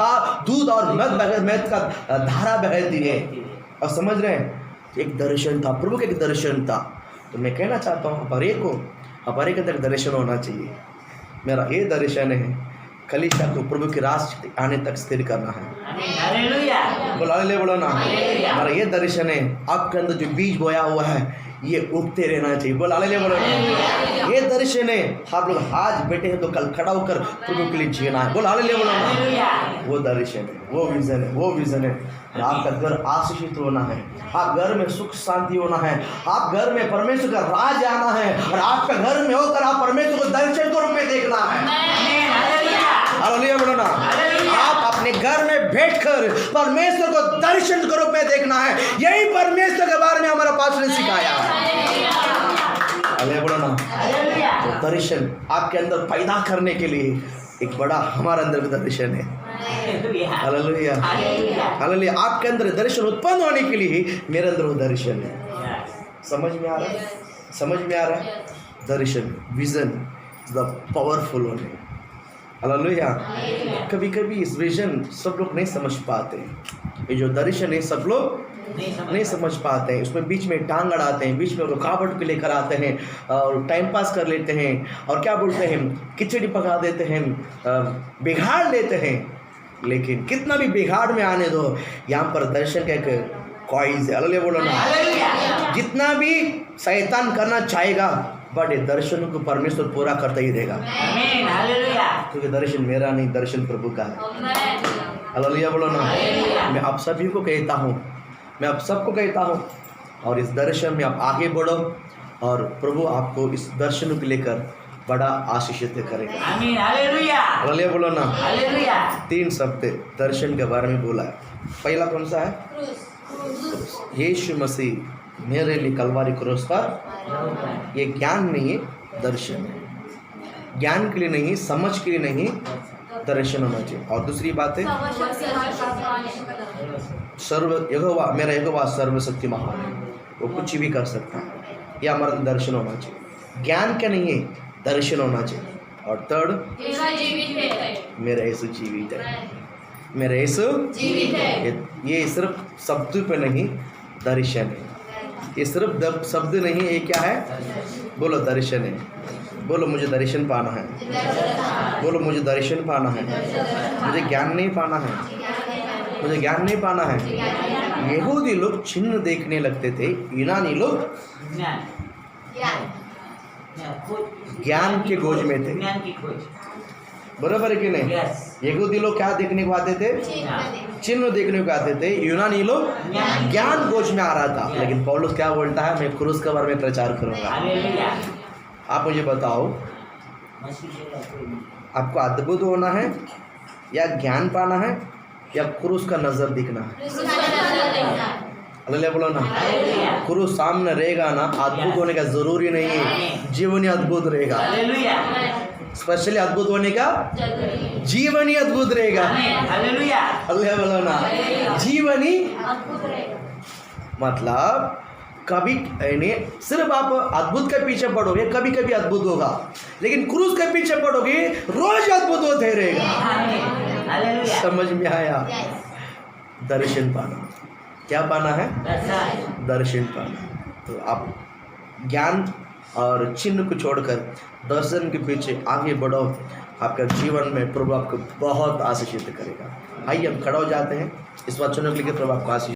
दूध और मध का धारा बहती है। और समझ रहे हैं, एक दर्शन था, प्रभु का एक दर्शन था। तो मैं कहना चाहता हूँ हमारे के अंदर दर्शन होना चाहिए। मेरा ये दर्शन है, कलीसिया को प्रभु के राज आने तक स्थिर करना है। आमीन हालेलुया बोलो हालेलुया बोलो ना। हालेलुया। हमारा ये दर्शन है, आपके अंदर जो बीज बोया हुआ है ये उगते रहना चाहिए। बोलो हालेलुया बोलो ना। ये दर्शन है, आप लोग आज बैठे हैं तो कल खड़ा होकर प्रभु के लिए जीना है। बोलो हालेलुया बोलो ना। हालेलुया वो दर्शन है, वो विजन है, वो विजन है। आपका घर आशीषित होना है, आप घर में सुख शांति होना है, आप घर में परमेश्वर का राज आना है, और आपका घर में होकर आप परमेश्वर को दर्शन के रूप में देखना है। आमीन हालेलुया हालेलुया बोलो ना। आप अपने घर में बैठकर परमेश्वर को दर्शन के रूप में देखना है। यही परमेश्वर के बारे में हमारा पास्टर ने सिखाया है। हालेलुया बोलो ना। हालेलुया तो दर्शन आपके अंदर पैदा करने के लिए एक बड़ा हमारे अंदर भी दर्शन है। Hallelujah hallelujah hallelujah hallelujah. आपके अंदर दर्शन उत्पन्न होने के लिए मेरे अंदर वो दर्शन है। यस समझ में आ रहा है, समझ में आ रहा है। दर्शन, विजन द पावरफुल होने। हालेलुया। कभी कभी इस विजन सब लोग नहीं समझ पाते, ये जो दर्शन है सब लोग नहीं समझ पाते हैं। उसमें बीच में टांग अड़ाते हैं, बीच में रुकावट को लेकर आते हैं और टाइम पास कर लेते हैं, और क्या बोलते हैं, खिचड़ी पका देते हैं, बिगाड़ लेते हैं। लेकिन कितना भी बिगाड़ में आने दो, यहाँ पर दर्शन का एक कॉइज है। हालेलुया बोलो ना। हालेलुया जितना भी शैतान करना चाहेगा, बट ये दर्शन को परमेश्वर पूरा करता ही रहेगा, आमीन हालेलुया क्योंकि दर्शन मेरा नहीं, दर्शन प्रभु का है। हालेलुया बोलो ना। मैं आप सभी को कहता हूँ, मैं आप सबको कहता हूँ, और इस दर्शन में आप आगे बढ़ो, और प्रभु आपको इस दर्शन को लेकर बड़ा आशीषित करेगा। आमीन हालेलुया हालेलुया बोलो ना। हालेलुया 3 शब्द दर्शन के बारे में बोला है। पहला कौन सा है? यीशु मसीह मेरे लिए कलवारी क्रूस पर। ये ज्ञान नहीं है, दर्शन है। ज्ञान के लिए नहीं, समझ के लिए नहीं, दर्शन होना चाहिए। और दूसरी बात है, यहोवा, मेरा यहोवा सर्वशक्ति महान है, वो कुछ भी कर सकता है। ये हमारा दर्शन होना चाहिए। ज्ञान का नहीं है, दर्शन होना चाहिए। और थर्ड, मेरा यीशु जीवित है, मेरा यीशु जीवित है। ये सिर्फ शब्द पे नहीं, दर्शन है। ये सिर्फ शब्द नहीं, ये क्या है? बोलो दर्शन है। बोलो मुझे दर्शन पाना है। बोलो मुझे दर्शन पाना है। मुझे ज्ञान नहीं पाना है, मुझे ज्ञान नहीं पाना है। यहूदी लोग चिन्ह देखने लगते थे, यूनानी लोग ज्ञान के खोज में थे। ज्ञान की खोज। बराबर है कि नहीं? यस यहूदी लोग क्या देखने को आते थे? चिन्ह देखने को आते थे। यूनानी लोग ज्ञान खोज में आ रहा था। लेकिन पौलुस क्या बोलता है? मैं क्रूस के बारे में प्रचार करूंगा। हालेलुया आप मुझे बताओ, आपको अद्भुत होना है, या ज्ञान पाना है, या क्रूस का नजर दिखना है? हालेलुया बोलो ना। क्रूस सामने रहेगा ना, अद्भुत होने का जरूरी नहीं है, जीवन ही अद्भुत रहेगा। हालेलुया स्पेशली अद्भुत होने का जीवन ही अद्भुत रहेगा। हालेलुया हालेलुया बोलो ना। जीवन ही मतलब कभी यानी सिर्फ आप अद्भुत के पीछे पड़ोगे, कभी कभी अद्भुत होगा, लेकिन क्रूस के पीछे पड़ोगे, रोज अद्भुत होते रहेगा। हालेलुया समझ में आया? दर्शन पाना। क्या पाना है? दर्शन पाना। तो आप ज्ञान और चिन्ह को छोड़कर दर्शन के पीछे आगे बढ़ो। आपका जीवन में प्रभु आपको बहुत आशीषित करेगा। आइए हम खड़ा हो जाते हैं, इस वचनों के लिए प्रभु आपको आशीष